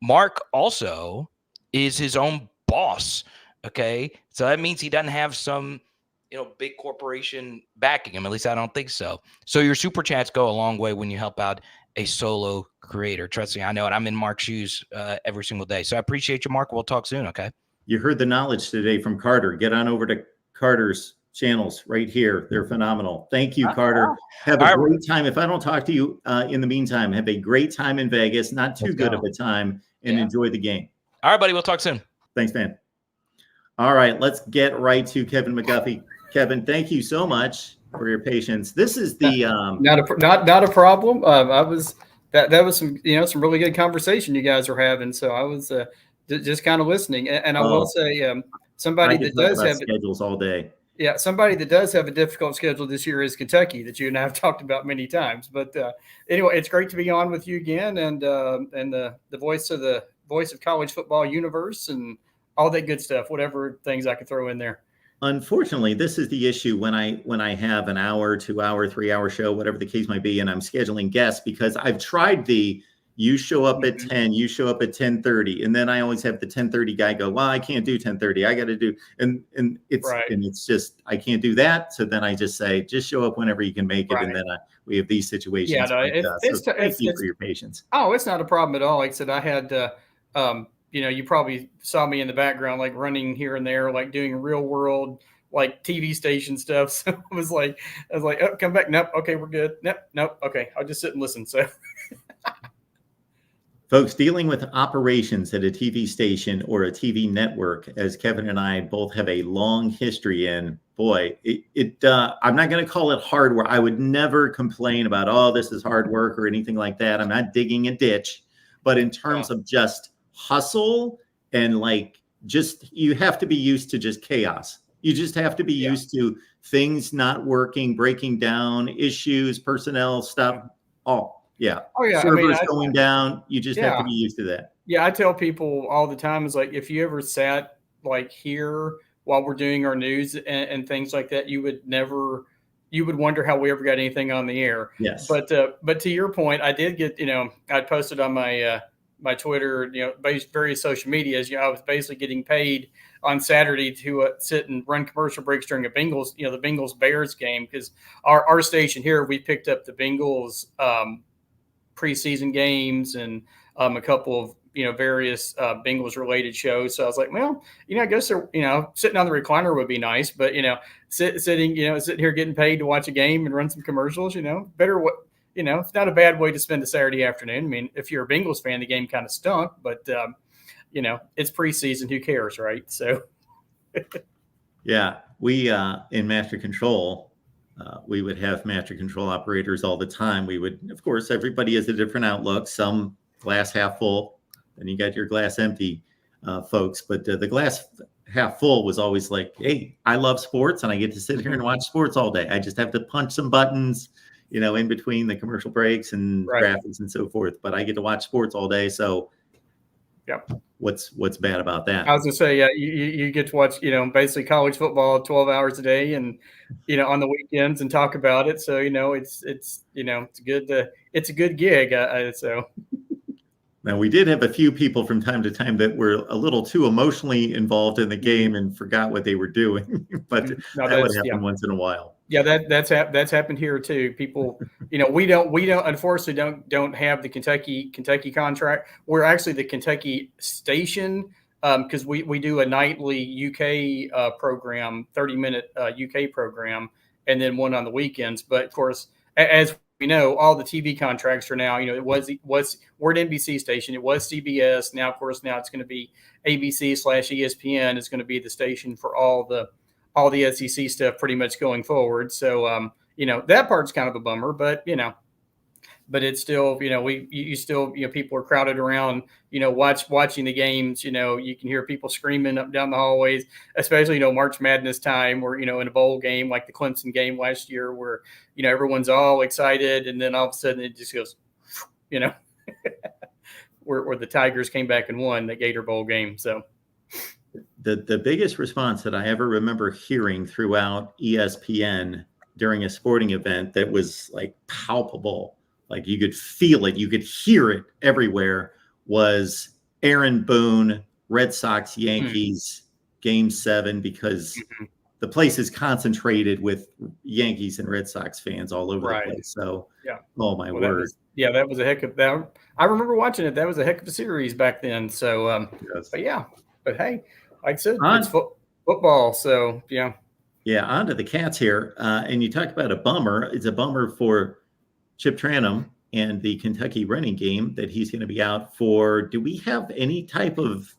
Mark also is his own boss. Okay, so that means he doesn't have some, big corporation backing him. At least I don't think so. So your super chats go a long way when you help out a solo creator. Trust me, I know it. I'm in Mark's shoes every single day. So I appreciate you, Mark. We'll talk soon. Okay. You heard the knowledge today from Carter. Get on over to Carter's channels right here. They're phenomenal. Thank you, Carter. Have a great time. If I don't talk to you in the meantime, have a great time in Vegas. Not too good of a time, and enjoy the game. All right, buddy. We'll talk soon. Thanks, man. All right, let's get right to Kevin McGuffey. Kevin, thank you so much for your patience. This is the not a problem. That was some some really good conversation you guys are having. So I was just kind of listening, and I will say somebody that does have schedules all day. Yeah, somebody that does have a difficult schedule this year is Kentucky, that you and I have talked about many times. But anyway, it's great to be on with you again, and the voice of college football universe and all that good stuff. Whatever things I could throw in there. Unfortunately, this is the issue when I have an hour, 2 hour, 3 hour show, whatever the case might be, and I'm scheduling guests, because I've tried you show up at 10, you show up at 10:30, and then I always have the 10:30 guy go, well, I can't do 10:30. I got to do, and it's just, I can't do that. So then I just say, just show up whenever you can make it. Right. And then we have these situations. Yeah, no, thank you for your patience. Oh, it's not a problem at all. Like I said, I had, you probably saw me in the background, like running here and there, like doing real world, like TV station stuff. So I was like, oh, come back. Nope. Okay, we're good. Nope. Okay. I'll just sit and listen. So folks, dealing with operations at a TV station or a TV network, as Kevin and I both have a long history in, boy, I'm not going to call it hard work. I would never complain about, oh, this is hard work or anything like that. I'm not digging a ditch. But in terms of just hustle and you have to be used to just chaos. You just have to be used to things not working, breaking down, issues, personnel stuff, all. Yeah. Oh, yeah. Servers going down. You just have to be used to that. Yeah. I tell people all the time, is like, if you ever sat like here while we're doing our news and things like that, you would wonder how we ever got anything on the air. Yes. But to your point, I did get, I posted on my Twitter, various social medias, I was basically getting paid on Saturday to sit and run commercial breaks during the Bengals Bears game. Because our station here, we picked up the Bengals preseason games and a couple of various Bengals related shows. So I was like, well, I guess sitting on the recliner would be nice, but sitting here getting paid to watch a game and run some commercials, better what it's not a bad way to spend a Saturday afternoon. I mean, if you're a Bengals fan, the game kind of stunk, but it's preseason, who cares, right? So yeah, we in Master Control, we would have master control operators all the time. We would, of course, everybody has a different outlook. Some glass half full, and you got your glass empty folks. But the glass half full was always like, hey, I love sports, and I get to sit here and watch sports all day. I just have to punch some buttons, in between the commercial breaks and graphics and so forth. But I get to watch sports all day. So what's bad about that? I was gonna say, yeah, you get to watch, basically college football 12 hours a day, and on the weekends, and talk about it. So it's a good gig. So now, we did have a few people from time to time that were a little too emotionally involved in the game and forgot what they were doing, but that would happen once in a while. Yeah, that's happened here too. People, we unfortunately don't have the Kentucky contract. We're actually the Kentucky station, because we do a nightly UK program, 30-minute UK program, and then one on the weekends. But of course, as we know, all the TV contracts are now, we're an NBC station. It was CBS. Now, of course, it's going to be ABC/ESPN is going to be the station for all the SEC stuff pretty much going forward. So, that part's kind of a bummer, but it's still, you still, people are crowded around, watching the games. You can hear people screaming up down the hallways, especially, March Madness time, or, in a bowl game like the Clemson game last year, where, everyone's all excited. And then all of a sudden it just goes, where the Tigers came back and won the Gator Bowl game. So the biggest response that I ever remember hearing throughout ESPN during a sporting event that was like palpable, like you could feel it, you could hear it everywhere, was Aaron Boone, Red Sox, Yankees, Game 7, because the place is concentrated with Yankees and Red Sox fans all over the place. So, oh my word. That was a heck of that. I remember watching it. That was a heck of a series back then. So, but hey, like I said, it's football. So, yeah, on to the Cats here. And you talk about a bummer. It's a bummer for Chip Tranum and the Kentucky running game that he's going to be out for. Do we have any type of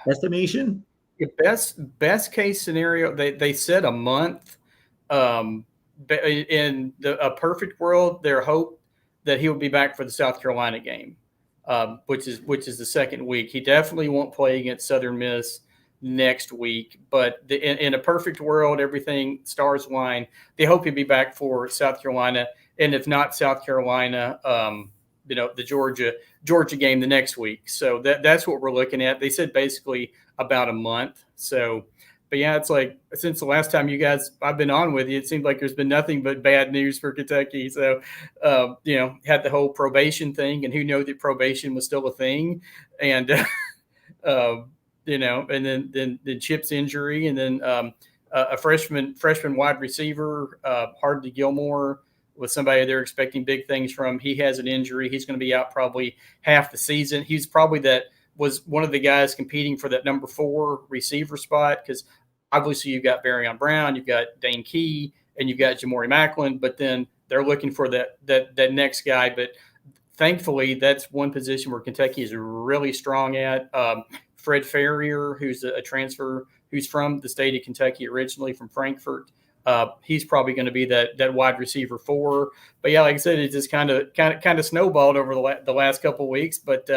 estimation? The best case scenario, they said a month. In a perfect world, their hope that he will be back for the South Carolina game, which is the second week. He definitely won't play against Southern Miss. next week. But in a perfect world, everything stars align. They hope he'll be back for South Carolina, and if not South Carolina, the Georgia game the next week. So that's what we're looking at. They said basically about a month. So, but yeah, it's like since the last time I've been on with you, it seems like there's been nothing but bad news for Kentucky. So, had the whole probation thing, and who knew that probation was still a thing, and and then Chip's injury, and then a freshman wide receiver, Hardly Gilmore, with somebody they're expecting big things from. He has an injury. He's going to be out probably half the season. He's probably was one of the guys competing for that number 4 receiver spot, because obviously you've got Barryon Brown, you've got Dane Key, and you've got Jamori Macklin, but then they're looking for that next guy. But thankfully, that's one position where Kentucky is really strong at. Fred Ferrier, who's a transfer, who's from the state of Kentucky originally, from Frankfurt. He's probably going to be that wide receiver 4. But yeah, like I said, it just kind of snowballed over the last couple of weeks. But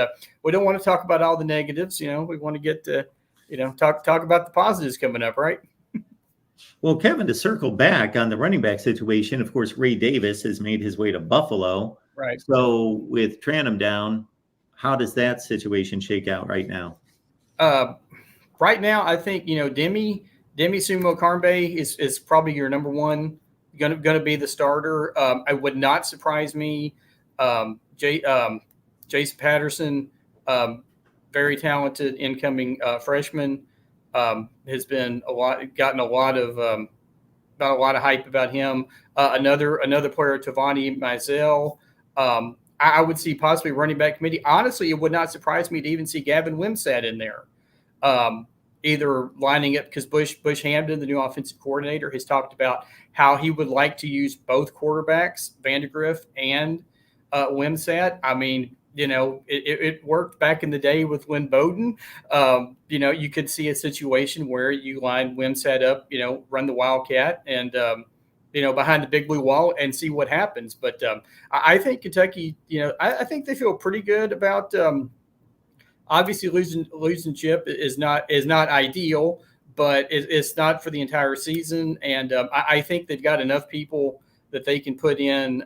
we don't want to talk about all the negatives. We want to get to talk about the positives coming up, right? Well, Kevin, to circle back on the running back situation, of course, Ray Davis has made his way to Buffalo. Right. So with Tranum down, how does that situation shake out right now? Right now, I think Demi Sumo Karmbe is probably your number 1, going to be the starter. I would not surprise me. Jason Patterson, very talented incoming freshman, has been gotten a lot of hype about him. Another player, Tavani Mizell. I would see possibly running back committee. Honestly, it would not surprise me to even see Gavin Wimsatt in there. Either lining up, because Bush Hampton, the new offensive coordinator, has talked about how he would like to use both quarterbacks, Vandegrift and Wimsatt. I mean, it worked back in the day with Lynn Bowden. You could see a situation where you line Wimsatt up, run the Wildcat, and behind the big blue wall and see what happens. But I think Kentucky, I think they feel pretty good about. Obviously, losing Chip is not ideal, but it's not for the entire season. And I think they've got enough people that they can put in.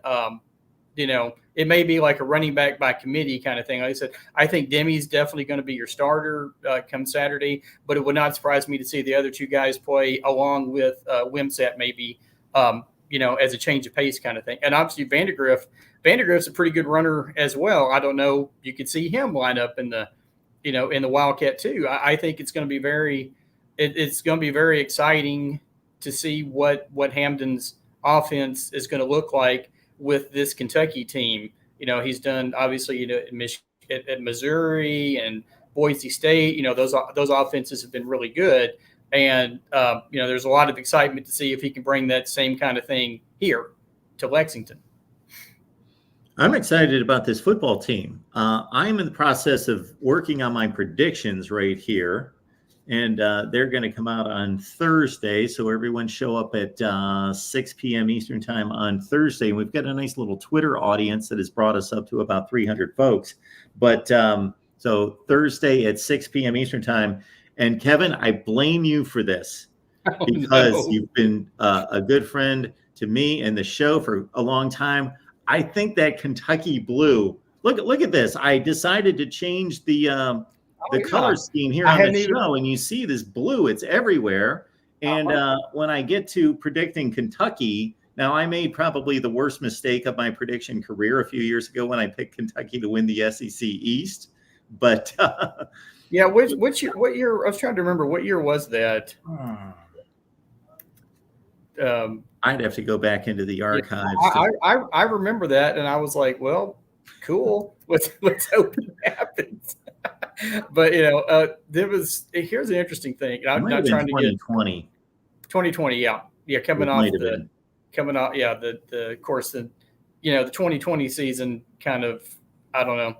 It may be like a running back by committee kind of thing. Like I said, I think Demi's definitely going to be your starter come Saturday, but it would not surprise me to see the other 2 guys play along with Wimsatt maybe, as a change of pace kind of thing. And obviously Vandegrift's a pretty good runner as well. I don't know. You could see him line up in the Wildcat too. I think it's going to be very exciting to see what Hampton's offense is going to look like with this Kentucky team. He's done obviously, at Missouri and Boise State, those offenses have been really good. And, there's a lot of excitement to see if he can bring that same kind of thing here to Lexington. I'm excited about this football team. I'm in the process of working on my predictions right here, and they're going to come out on Thursday. So everyone show up at 6 p.m. Eastern time on Thursday. We've got a nice little Twitter audience that has brought us up to about 300 folks. But so Thursday at 6 p.m. Eastern time. And Kevin, I blame you for this because you've been a good friend to me and the show for a long time. I think that Kentucky blue. Look at this. I decided to change the color scheme here on the show, and you see this blue. It's everywhere. And when I get to predicting Kentucky, now I made probably the worst mistake of my prediction career a few years ago when I picked Kentucky to win the SEC East. But yeah, what year? I was trying to remember what year was that. I'd have to go back into the archives. I remember that, and I was like, well, cool. Let's hope it happens. But here's an interesting thing. I'm not trying to get 2020. Yeah, coming off, the course, the 2020 season kind of, I don't know.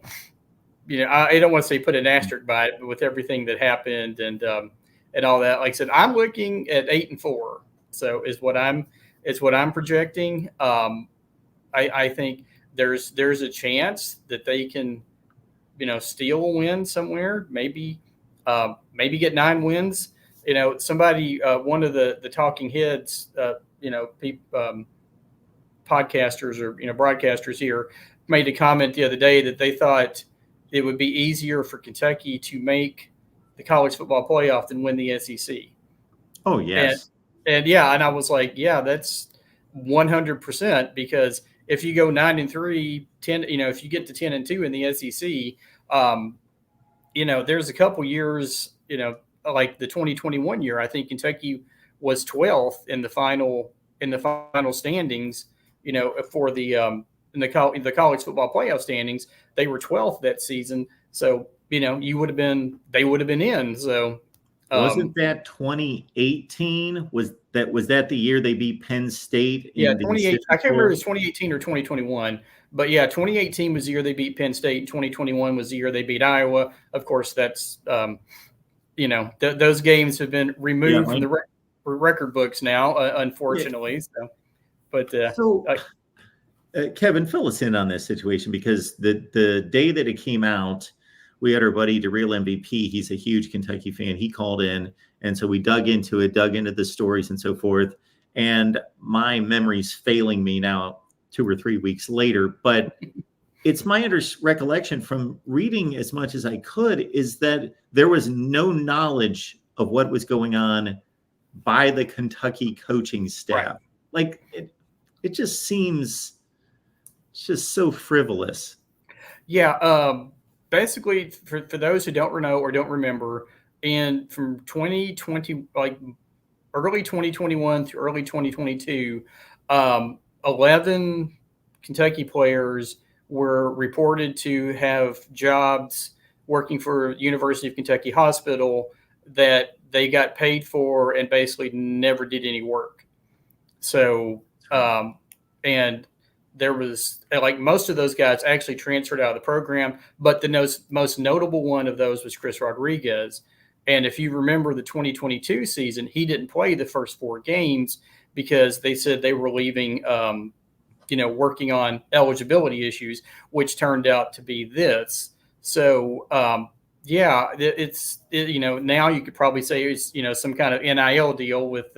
I don't want to say put an asterisk by it, but with everything that happened and all that, like I said, I'm looking at 8-4. So is what I'm projecting. I think there's a chance that they can, steal a win somewhere, maybe maybe get 9 wins. Somebody, one of the talking heads, podcasters or broadcasters here made a comment the other day that they thought it would be easier for Kentucky to make the college football playoff than win the SEC. Oh, yes. And I was like, yeah, that's 100%, because if you go 9-3, 10, if you get to 10-2 in the SEC, there's a couple years, like the 2021 year, I think Kentucky was 12th in the final standings, for the in the college football playoff standings. They were 12th that season, so they would have been in. So wasn't that 2018? Was that the year they beat Penn State? Yeah, 2018. I can't remember if it was 2018 or 2021, but yeah, 2018 was the year they beat Penn State, and 2021 was the year they beat Iowa. Of course, that's those games have been removed from the record books now, unfortunately. Yeah. Kevin, fill us in on this situation, because the day that it came out, we had our buddy DeReal MVP. He's a huge Kentucky fan. He called in, and so we dug into the stories and so forth. And my memory's failing me now 2 or 3 weeks later, but it's my recollection from reading as much as I could is that there was no knowledge of what was going on by the Kentucky coaching staff. Right. Like it just seems just so frivolous. Yeah. Basically, for those who don't know or don't remember, and from 2020, like early 2021 to early 2022, 11 Kentucky players were reported to have jobs working for University of Kentucky Hospital that they got paid for and basically never did any work. So, and there was, like, most of those guys actually transferred out of the program, but the most notable one of those was Chris Rodriguez. And if you remember the 2022 season, he didn't play the first 4 games because they said they were leaving, working on eligibility issues, which turned out to be this. So, now you could probably say it's, some kind of NIL deal with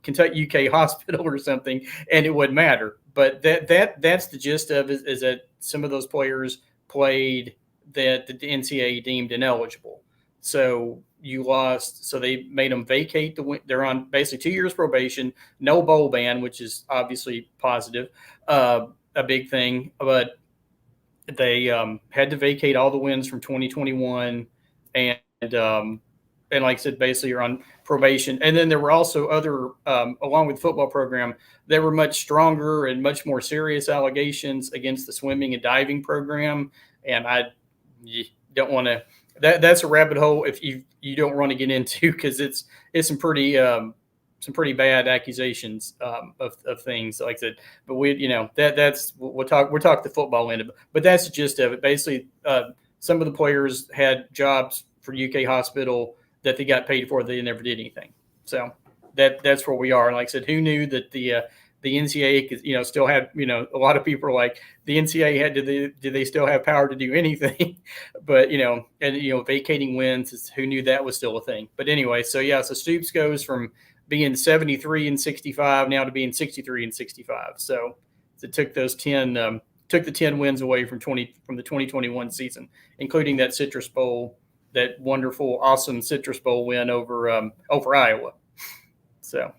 Kentucky UK Hospital or something, and it wouldn't matter. But that's the gist of it, is that some of those players played that the NCAA deemed ineligible. So you lost. So they made them vacate they're on basically 2 years probation, no bowl ban, which is obviously positive, a big thing. But they had to vacate all the wins from 2021, and like I said, basically you're on probation. And then there were also other, along with the football program, there were much stronger and much more serious allegations against the swimming and diving program. And you don't want to. That's a rabbit hole if you don't want to get into, because it's some pretty bad accusations of things like that. But we'll talk the football end of it. But that's the gist of it. Basically, some of the players had jobs for UK Hospital that they got paid for. They never did anything. So that's where we are. And like I said, who knew that the NCAA, still had, a lot of people are like, the NCAA do they still have power to do anything? But, vacating wins, who knew that was still a thing? But anyway, so Stoops goes from being 73-65 now to being 63-65. So it took those 10 wins away from the 2021 season, including that Citrus Bowl, that wonderful, awesome Citrus Bowl win over Iowa. So.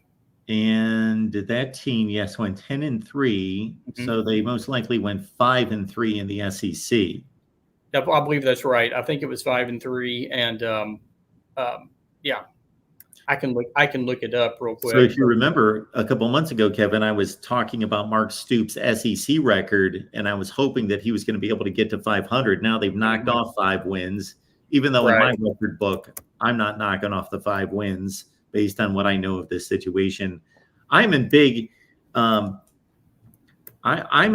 And that team, yes, went 10-3. Mm-hmm. So they most likely went 5-3 in the SEC. I believe that's right. I think it was 5-3, and I can look it up real quick. So if you remember a couple months ago, Kevin, I was talking about Mark Stoops' SEC record, and I was hoping that he was going to be able to get to 500. Now they've knocked off 5 wins, even though in my record book, I'm not knocking off the 5 wins based on what I know of this situation. I'm in I'm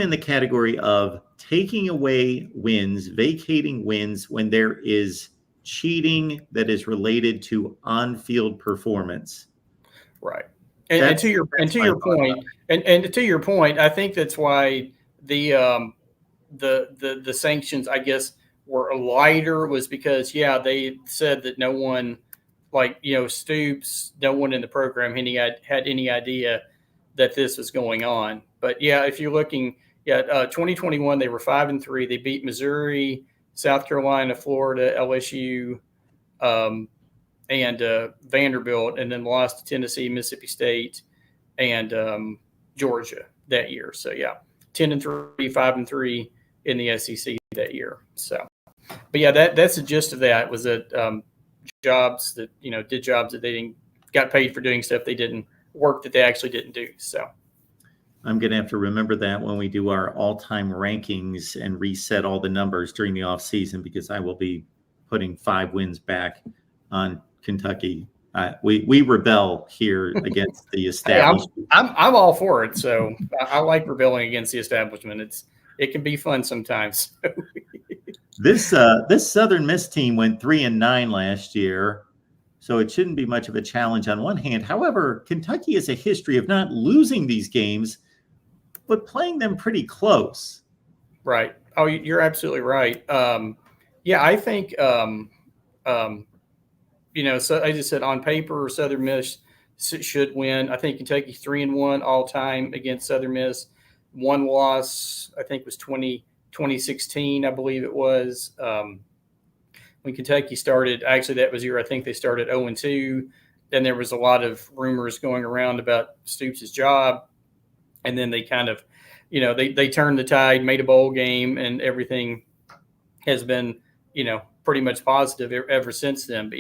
in the category of taking away wins, vacating wins when there is cheating that is related to on-field performance. Right. And to your point, I think that's why the sanctions, I guess, were lighter was because, they said that no one, Stoops, no one in the program had any idea that this was going on. But if you're looking at 2021, they were 5-3. They beat Missouri, South Carolina, Florida, LSU, and Vanderbilt, and then lost to Tennessee, Mississippi State, and Georgia that year. So 10-3, 5-3 in the SEC that year. So, but that's the gist of that. Was that jobs that did jobs that they didn't got paid for doing stuff they didn't work that they actually didn't do. So I'm going to have to remember that when we do our all-time rankings and reset all the numbers during the off season, because I will be putting 5 wins back on Kentucky. We rebel here against the establishment. Hey, I'm all for it. So I like rebelling against the establishment. It can be fun sometimes. This Southern Miss team went 3-9 last year, so it shouldn't be much of a challenge on one hand. However, Kentucky has a history of not losing these games, but playing them pretty close. Right. Oh, you're absolutely right. I think so I just said on paper, Southern Miss should win. I think Kentucky's 3-1 all time against Southern Miss. One loss, I think, was 2016, I believe it was. When Kentucky started, actually that was the year I think they started 0-2. Then there was a lot of rumors going around about Stoops' job. And then they kind of, they turned the tide, made a bowl game, and everything has been, pretty much positive ever since then. But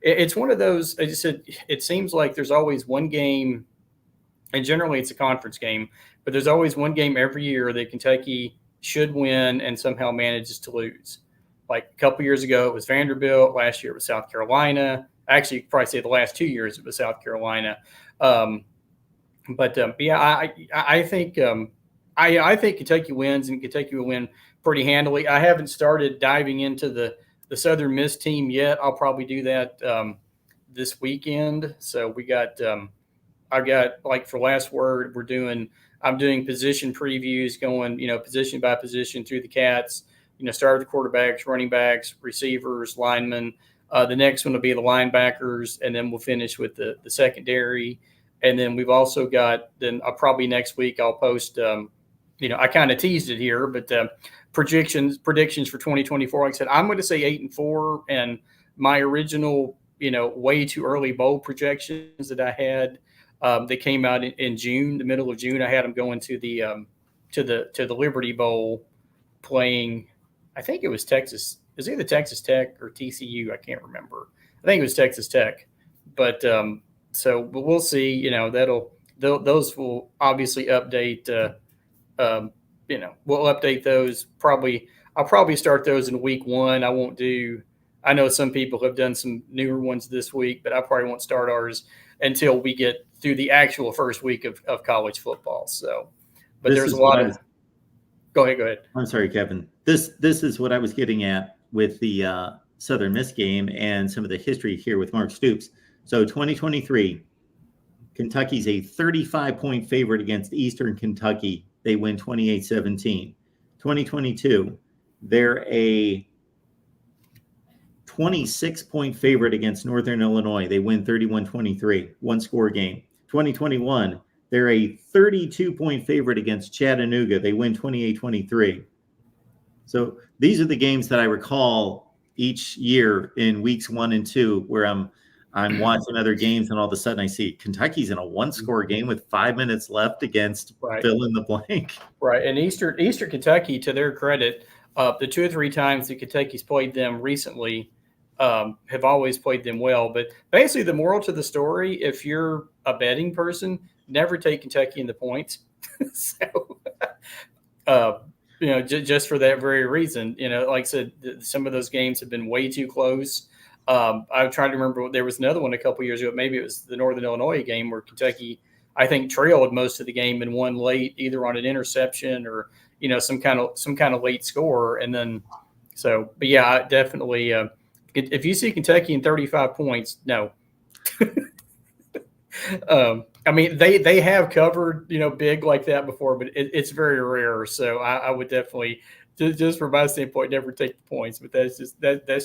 it's one of those, I just said, it seems like there's always one game, and generally it's a conference game, but there's always one game every year that Kentucky should win and somehow manages to lose. Like a couple years ago, it was Vanderbilt. Last year, it was South Carolina. Actually, you could probably say the last 2 years, it was South Carolina. I think I think Kentucky wins, and Kentucky will win pretty handily. I haven't started diving into the Southern Miss team yet. I'll probably do that this weekend. So we got I got, like, for last word, I'm doing position previews, going position by position through the Cats. Start with the quarterbacks, running backs, receivers, linemen. The next one will be the linebackers, and then we'll finish with the secondary. And then we've also got, I'll probably next week I'll post, I kind of teased it here, but predictions for 2024. Like I said, I'm going to say 8-4, and my original, way too early bowl projections that I had, they came out in June, the middle of June. I had them going to the Liberty Bowl, playing, I think it was Texas. It was either Texas Tech or TCU. I can't remember. I think it was Texas Tech, but but we'll see. Those will obviously update. We'll update those probably. I'll probably start those in week 1. I know some people have done some newer ones this week, but I probably won't start ours until we get through the actual first week of college football. So, but there's a lot of. Go ahead. I'm sorry, Kevin. This is what I was getting at with the Southern Miss game and some of the history here with Mark Stoops. So 2023, Kentucky's a 35-point favorite against Eastern Kentucky. They win 28-17. 2022, they're a 26-point favorite against Northern Illinois. They win 31-23, one-score game. 2021, they're a 32-point favorite against Chattanooga. They win 28-23. So these are the games that I recall each year in weeks 1 and 2, where I'm watching other games, and all of a sudden I see Kentucky's in a one-score game with 5 minutes left against fill in the blank. Right, and Eastern Kentucky, to their credit, the 2 or 3 times that Kentucky's played them recently, have always played them well. But basically, the moral to the story, if you're a betting person, never take Kentucky in the points. So, just for that very reason, like I said, some of those games have been way too close. I'm trying to remember. There was another one a couple years ago. Maybe it was the Northern Illinois game where Kentucky, I think, trailed most of the game and won late, either on an interception or some kind of late score. And then, but yeah, definitely. If you see Kentucky in 35 points, no. I mean, they have covered big like that before, but it's very rare. So I would definitely just from my standpoint, never take the points. But that's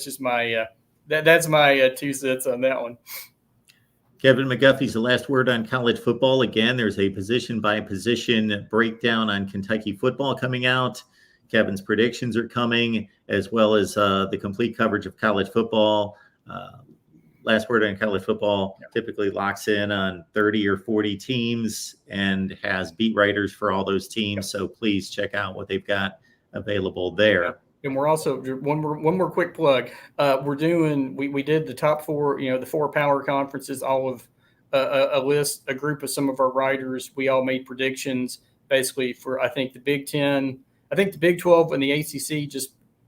just my that's my 2 cents on that one. Kevin McGuffey's the last word on college football. Again, there's a position-by-position breakdown on Kentucky football coming out. Kevin's predictions are coming, as well as the complete coverage of college football. Last word on college football typically locks in on 30 or 40 teams and has beat writers for all those teams. So please check out what they've got available there. And we're also one more quick plug. We did the top 4, the 4 power conferences, all of a group of some of our writers. We all made predictions basically for, I think, the Big 10, I think the Big 12 and the ACC.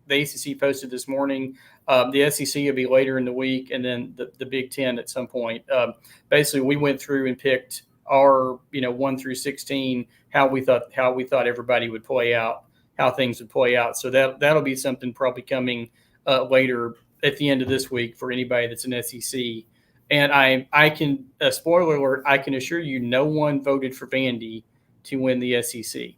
The ACC posted this morning. The SEC will be later in the week, and then the Big 10 at some point. Basically, we went through and picked our 1 through 16 how we thought everybody would play out, how things would play out. So that'll be something probably coming later at the end of this week for anybody that's an SEC. And I can spoiler alert, I can assure you, no one voted for Vandy to win the SEC.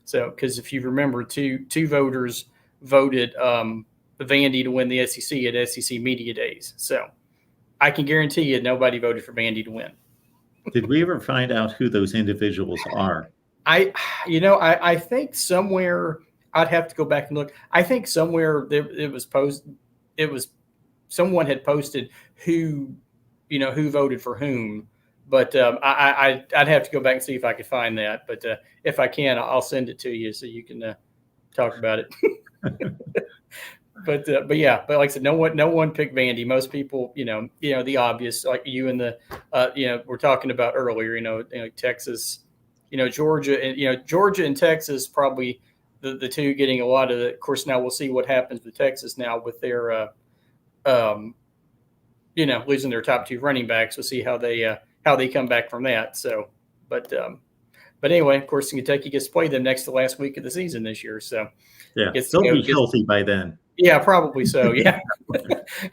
So because if you remember, two voters voted Vandy to win the SEC at SEC Media Days. So I can guarantee you nobody voted for Vandy to win. Did we ever find out who those individuals are? I think somewhere, I'd have to go back and look. I think somewhere someone had posted who voted for whom. But I'd have to go back and see if I could find that. But if I can, I'll send it to you so you can talk about it. But like I said, no one picked Vandy. Most people, the obvious, like you and we're talking about earlier, Texas, Georgia, and Georgia and Texas probably the two getting a lot of it. Of course, now we'll see what happens with Texas now with their, losing their top 2 running backs. We'll see how they come back from that. So, but anyway, of course, Kentucky gets to play them next to last week of the season this year. So yeah, they'll be healthy by then. Yeah, probably so. Yeah,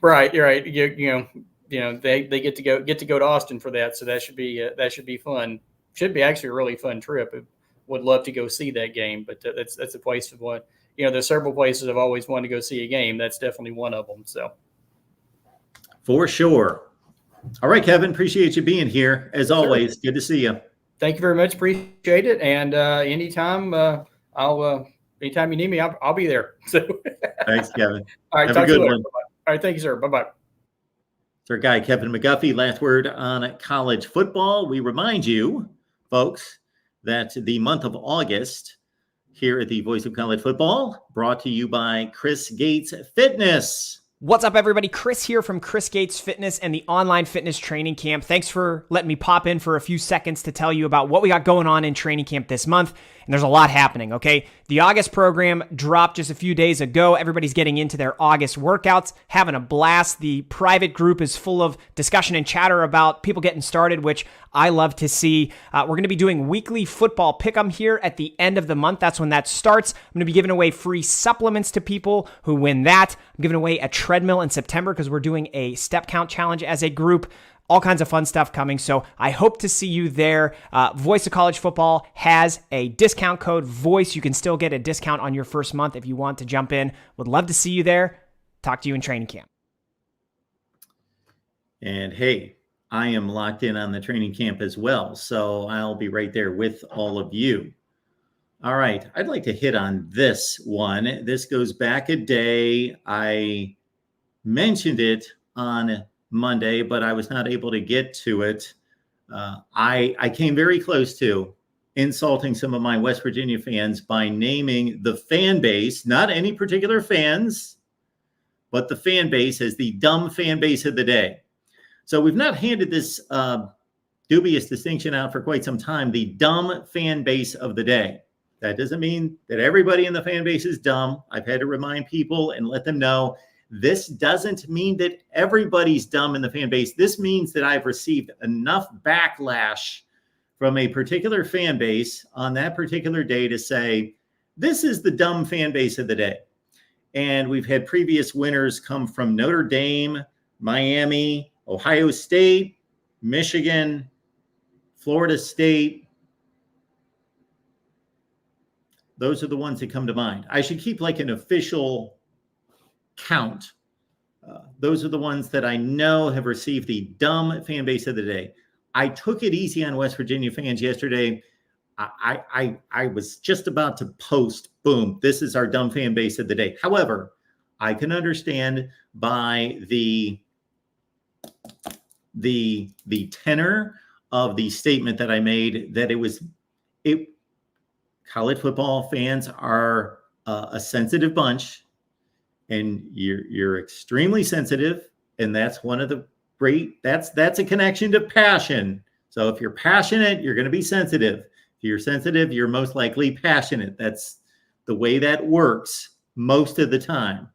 right. You're right. They get to go to Austin for that. So that should be fun. Should be actually a really fun trip. Would love to go see that game, but that's a place of what there's several places I've always wanted to go see a game. That's definitely one of them. So for sure. All right, Kevin, appreciate you being here as always. Good to see you. Thank you very much. Appreciate it. And anytime anytime you need me, I'll be there. So thanks, Kevin. All right, have talk a good to you later. one. All right, thank you, sir. Bye-bye. It's our guy, Kevin McGuffey. Last word on college football. We remind you, folks, that the month of August here at the Voice of College Football, brought to you by Chris Gates Fitness. What's up, everybody? Chris here from Chris Gates Fitness and the online fitness training camp. Thanks for letting me pop in for a few seconds to tell you about what we got going on in training camp this month. And there's a lot happening, okay? The August program dropped just a few days ago. Everybody's getting into their August workouts, having a blast. The private group is full of discussion and chatter about people getting started, which I love to see. We're going to be doing weekly football pick'em here at the end of the month. That's when that starts. I'm going to be giving away free supplements to people who win that. I'm giving away a treadmill in September because we're doing a step count challenge as a group. All kinds of fun stuff coming. So I hope to see you there. Voice of College Football has a discount code VOICE. You can still get a discount on your first month if you want to jump in. Would love to see you there. Talk to you in training camp. And hey, I am locked in on the training camp as well. So I'll be right there with all of you. All right. I'd like to hit on this one. This goes back a day. I mentioned it on Monday, but I was not able to get to it. I came very close to insulting some of my West Virginia fans by naming the fan base, not any particular fans, but the fan base as the dumb fan base of the day. So we've not handed this dubious distinction out for quite some time, the dumb fan base of the day. That doesn't mean that everybody in the fan base is dumb. I've had to remind people and let them know this doesn't mean that everybody's dumb in the fan base. This means that I've received enough backlash from a particular fan base on that particular day to say, this is the dumb fan base of the day. And we've had previous winners come from Notre Dame, Miami, Ohio State, Michigan, Florida State. Those are the ones that come to mind. I should keep like an official count. Those are the ones that I know have received the dumb fan base of the day. I took it easy on West Virginia fans yesterday. I was just about to post, boom, this is our dumb fan base of the day. However, I can understand by the tenor of the statement that I made that college football fans are a sensitive bunch, and you're extremely sensitive, and that's one of the that's a connection to passion. So if you're passionate, you're going to be sensitive. If you're sensitive, you're most likely passionate. That's the way that works most of the time.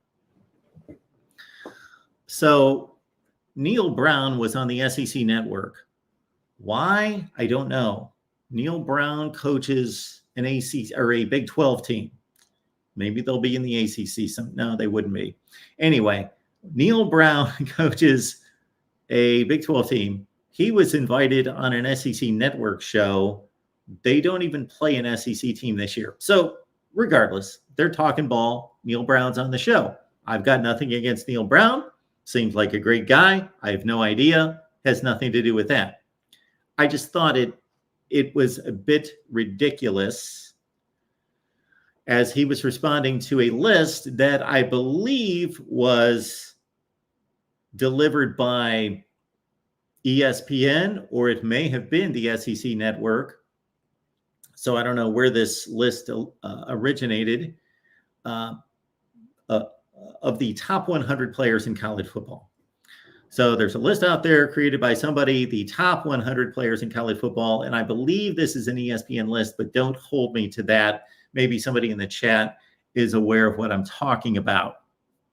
So Neil Brown was on the SEC network. Why? I don't know. Neil Brown coaches an ACC or a Big 12 team. Maybe they'll be in the ACC. No, they wouldn't be. Anyway, Neil Brown coaches a Big 12 team. He was invited on an SEC network show. They don't even play an SEC team this year. So regardless, they're talking ball. Neil Brown's on the show. I've got nothing against Neil Brown. Seems like a great guy. I have no idea. Has nothing to do with that. I just thought it was a bit ridiculous as he was responding to a list that I believe was delivered by ESPN, or it may have been the SEC network. So I don't know where this list originated of the top 100 players in college football. So there's a list out there created by somebody, the top 100 players in college football. And I believe this is an ESPN list, but don't hold me to that. Maybe somebody in the chat is aware of what I'm talking about.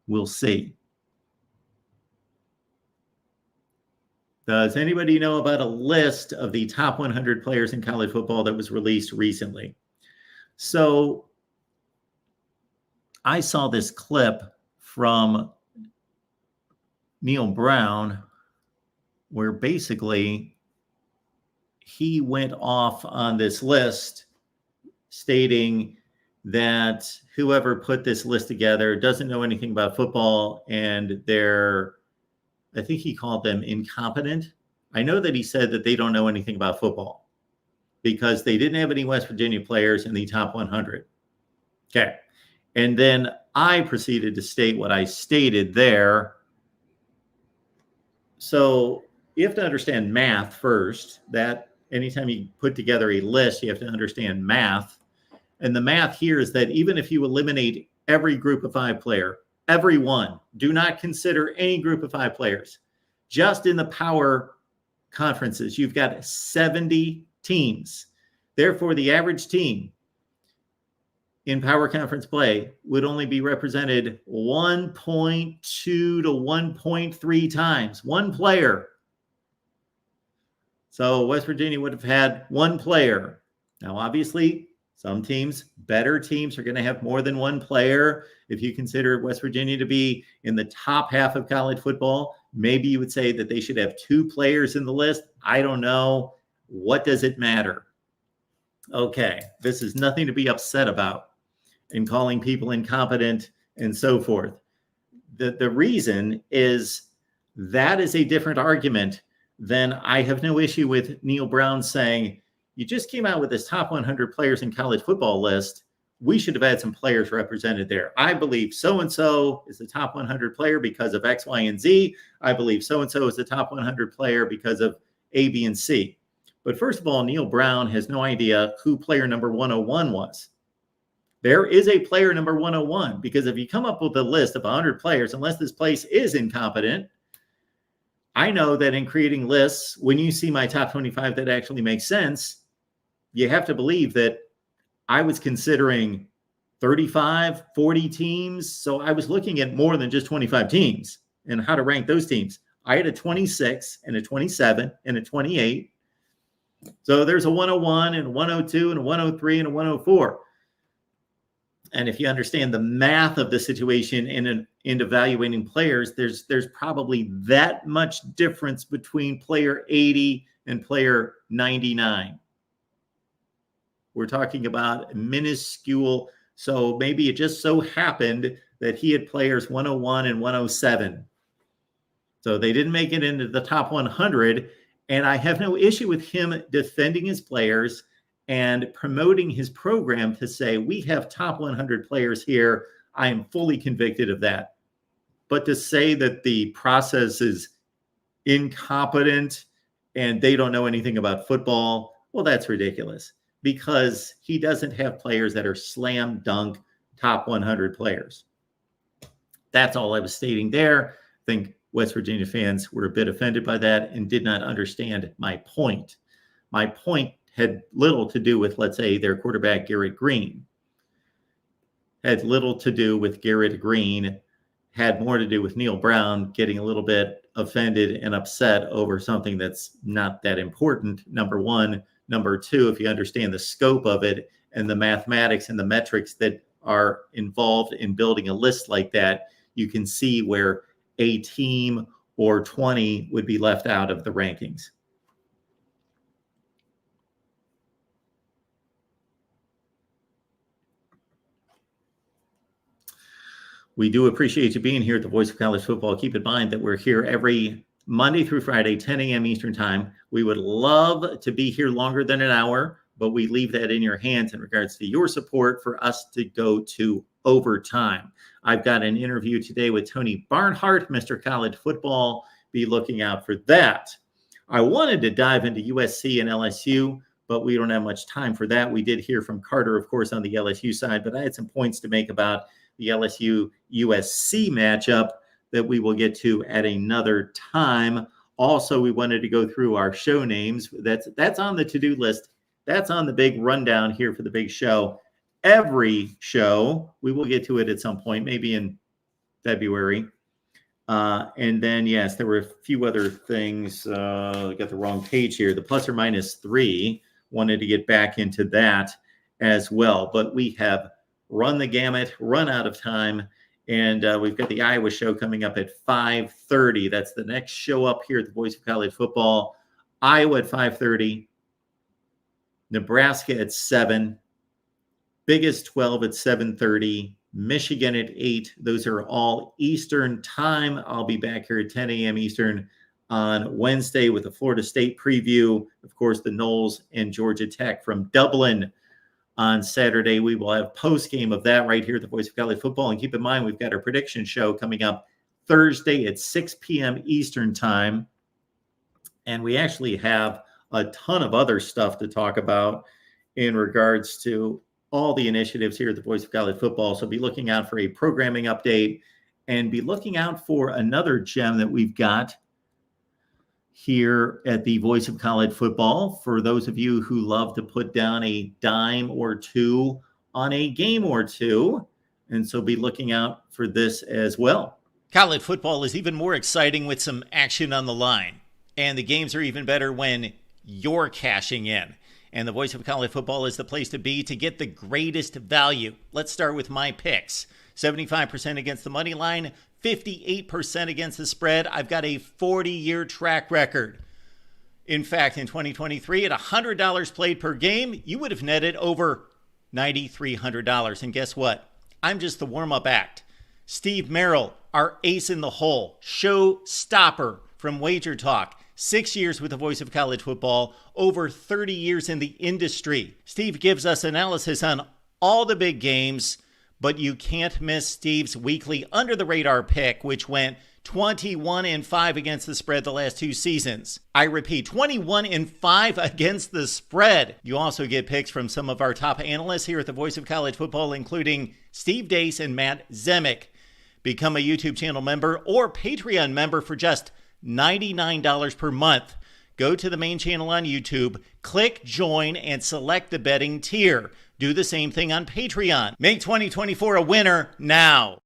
We'll see. Does anybody know about a list of the top 100 players in college football that was released recently? So I saw this clip from Neil Brown where basically he went off on this list stating that whoever put this list together doesn't know anything about football and I think he called them incompetent. I know that he said that they don't know anything about football because they didn't have any West Virginia players in the top 100. Okay. And then I proceeded to state what I stated there. So you have to understand math first, that anytime you put together a list, you have to understand math. And the math here is that even if you eliminate every group of 5 player, everyone, do not consider any group of 5 players. Just in the power conferences, you've got 70 teams. Therefore, the average team in power conference play would only be represented 1.2 to 1.3 times. One player. So West Virginia would have had 1 player. Now, obviously, some teams, better teams, are going to have more than 1 player. If you consider West Virginia to be in the top half of college football, maybe you would say that they should have 2 players in the list. I don't know. What does it matter? Okay, this is nothing to be upset about in calling people incompetent and so forth. The reason is that is a different argument than I have no issue with Neil Brown saying, you just came out with this top 100 players in college football list. We should have had some players represented there. I believe so-and-so is the top 100 player because of X, Y, and Z. I believe so-and-so is the top 100 player because of A, B, and C. But first of all, Neil Brown has no idea who player number 101 was. There is a player number 101 because if you come up with a list of 100 players, unless this place is incompetent, I know that in creating lists, when you see my top 25 that actually makes sense, you have to believe that I was considering 35, 40 teams. So I was looking at more than just 25 teams and how to rank those teams. I had a 26 and a 27 and a 28. So there's a 101 and a 102 and a 103 and a 104. And if you understand the math of the situation in evaluating players, there's probably that much difference between player 80 and player 99. We're talking about minuscule. So maybe it just so happened that he had players 101 and 107. So they didn't make it into the top 100. And I have no issue with him defending his players and promoting his program to say, we have top 100 players here. I am fully convicted of that. But to say that the process is incompetent and they don't know anything about football, well, that's ridiculous, because he doesn't have players that are slam dunk top 100 players. That's all I was stating there. I think West Virginia fans were a bit offended by that and did not understand my point. My point had little to do with, let's say, their quarterback, Garrett Green. Had little to do with Garrett Green, had more to do with Neil Brown getting a little bit offended and upset over something that's not that important, number one. Number two, if you understand the scope of it and the mathematics and the metrics that are involved in building a list like that, you can see where a team or 20 would be left out of the rankings. We do appreciate you being here at the Voice of College Football. Keep in mind that we're here every Monday through Friday, 10 a.m. Eastern Time. We would love to be here longer than an hour, but we leave that in your hands in regards to your support for us to go to overtime. I've got an interview today with Tony Barnhart, Mr. College Football. Be looking out for that. I wanted to dive into USC and LSU, but we don't have much time for that. We did hear from Carter, of course, on the LSU side, but I had some points to make about the LSU-USC matchup that we will get to at another time. Also, we wanted to go through our show names. That's on the to-do list. That's on the big rundown here for the big show. Every show, we will get to it at some point, maybe in February. And then, yes, there were a few other things. I got the wrong page here. The plus or minus 3, wanted to get back into that as well. But we have run the gamut, run out of time. And we've got the Iowa show coming up at 5:30. That's the next show up here at the Voice of College Football. Iowa at 5:30. Nebraska at 7. Biggest 12 at 7:30. Michigan at 8. Those are all Eastern time. I'll be back here at 10 a.m. Eastern on Wednesday with the Florida State preview. Of course, the Noles and Georgia Tech from Dublin. On Saturday, we will have post-game of that right here at the Voice of College Football. And keep in mind, we've got our prediction show coming up Thursday at 6 p.m. Eastern time. And we actually have a ton of other stuff to talk about in regards to all the initiatives here at the Voice of College Football. So be looking out for a programming update and be looking out for another gem that we've got here at the Voice of College Football. For those of you who love to put down a dime or two on a game or two. And so be looking out for this as well. College football is even more exciting with some action on the line. And the games are even better when you're cashing in. And the Voice of College Football is the place to be to get the greatest value. Let's start with my picks. 75% against the money line, 58% against the spread. I've got a 40-year track record. In fact, in 2023, at $100 played per game, you would have netted over $9,300. And guess what? I'm just the warm-up act. Steve Merrill, our ace in the hole, show stopper from Wager Talk. 6 years with the Voice of College Football, over 30 years in the industry. Steve gives us analysis on all the big games, but you can't miss Steve's weekly under-the-radar pick, which went 21-5 against the spread the last 2 seasons. I repeat, 21-5 against the spread. You also get picks from some of our top analysts here at the Voice of College Football, including Steve Dace and Matt Zemek. Become a YouTube channel member or Patreon member for just $99 per month. Go to the main channel on YouTube, click join, and select the betting tier. Do the same thing on Patreon. Make 2024 a winner now.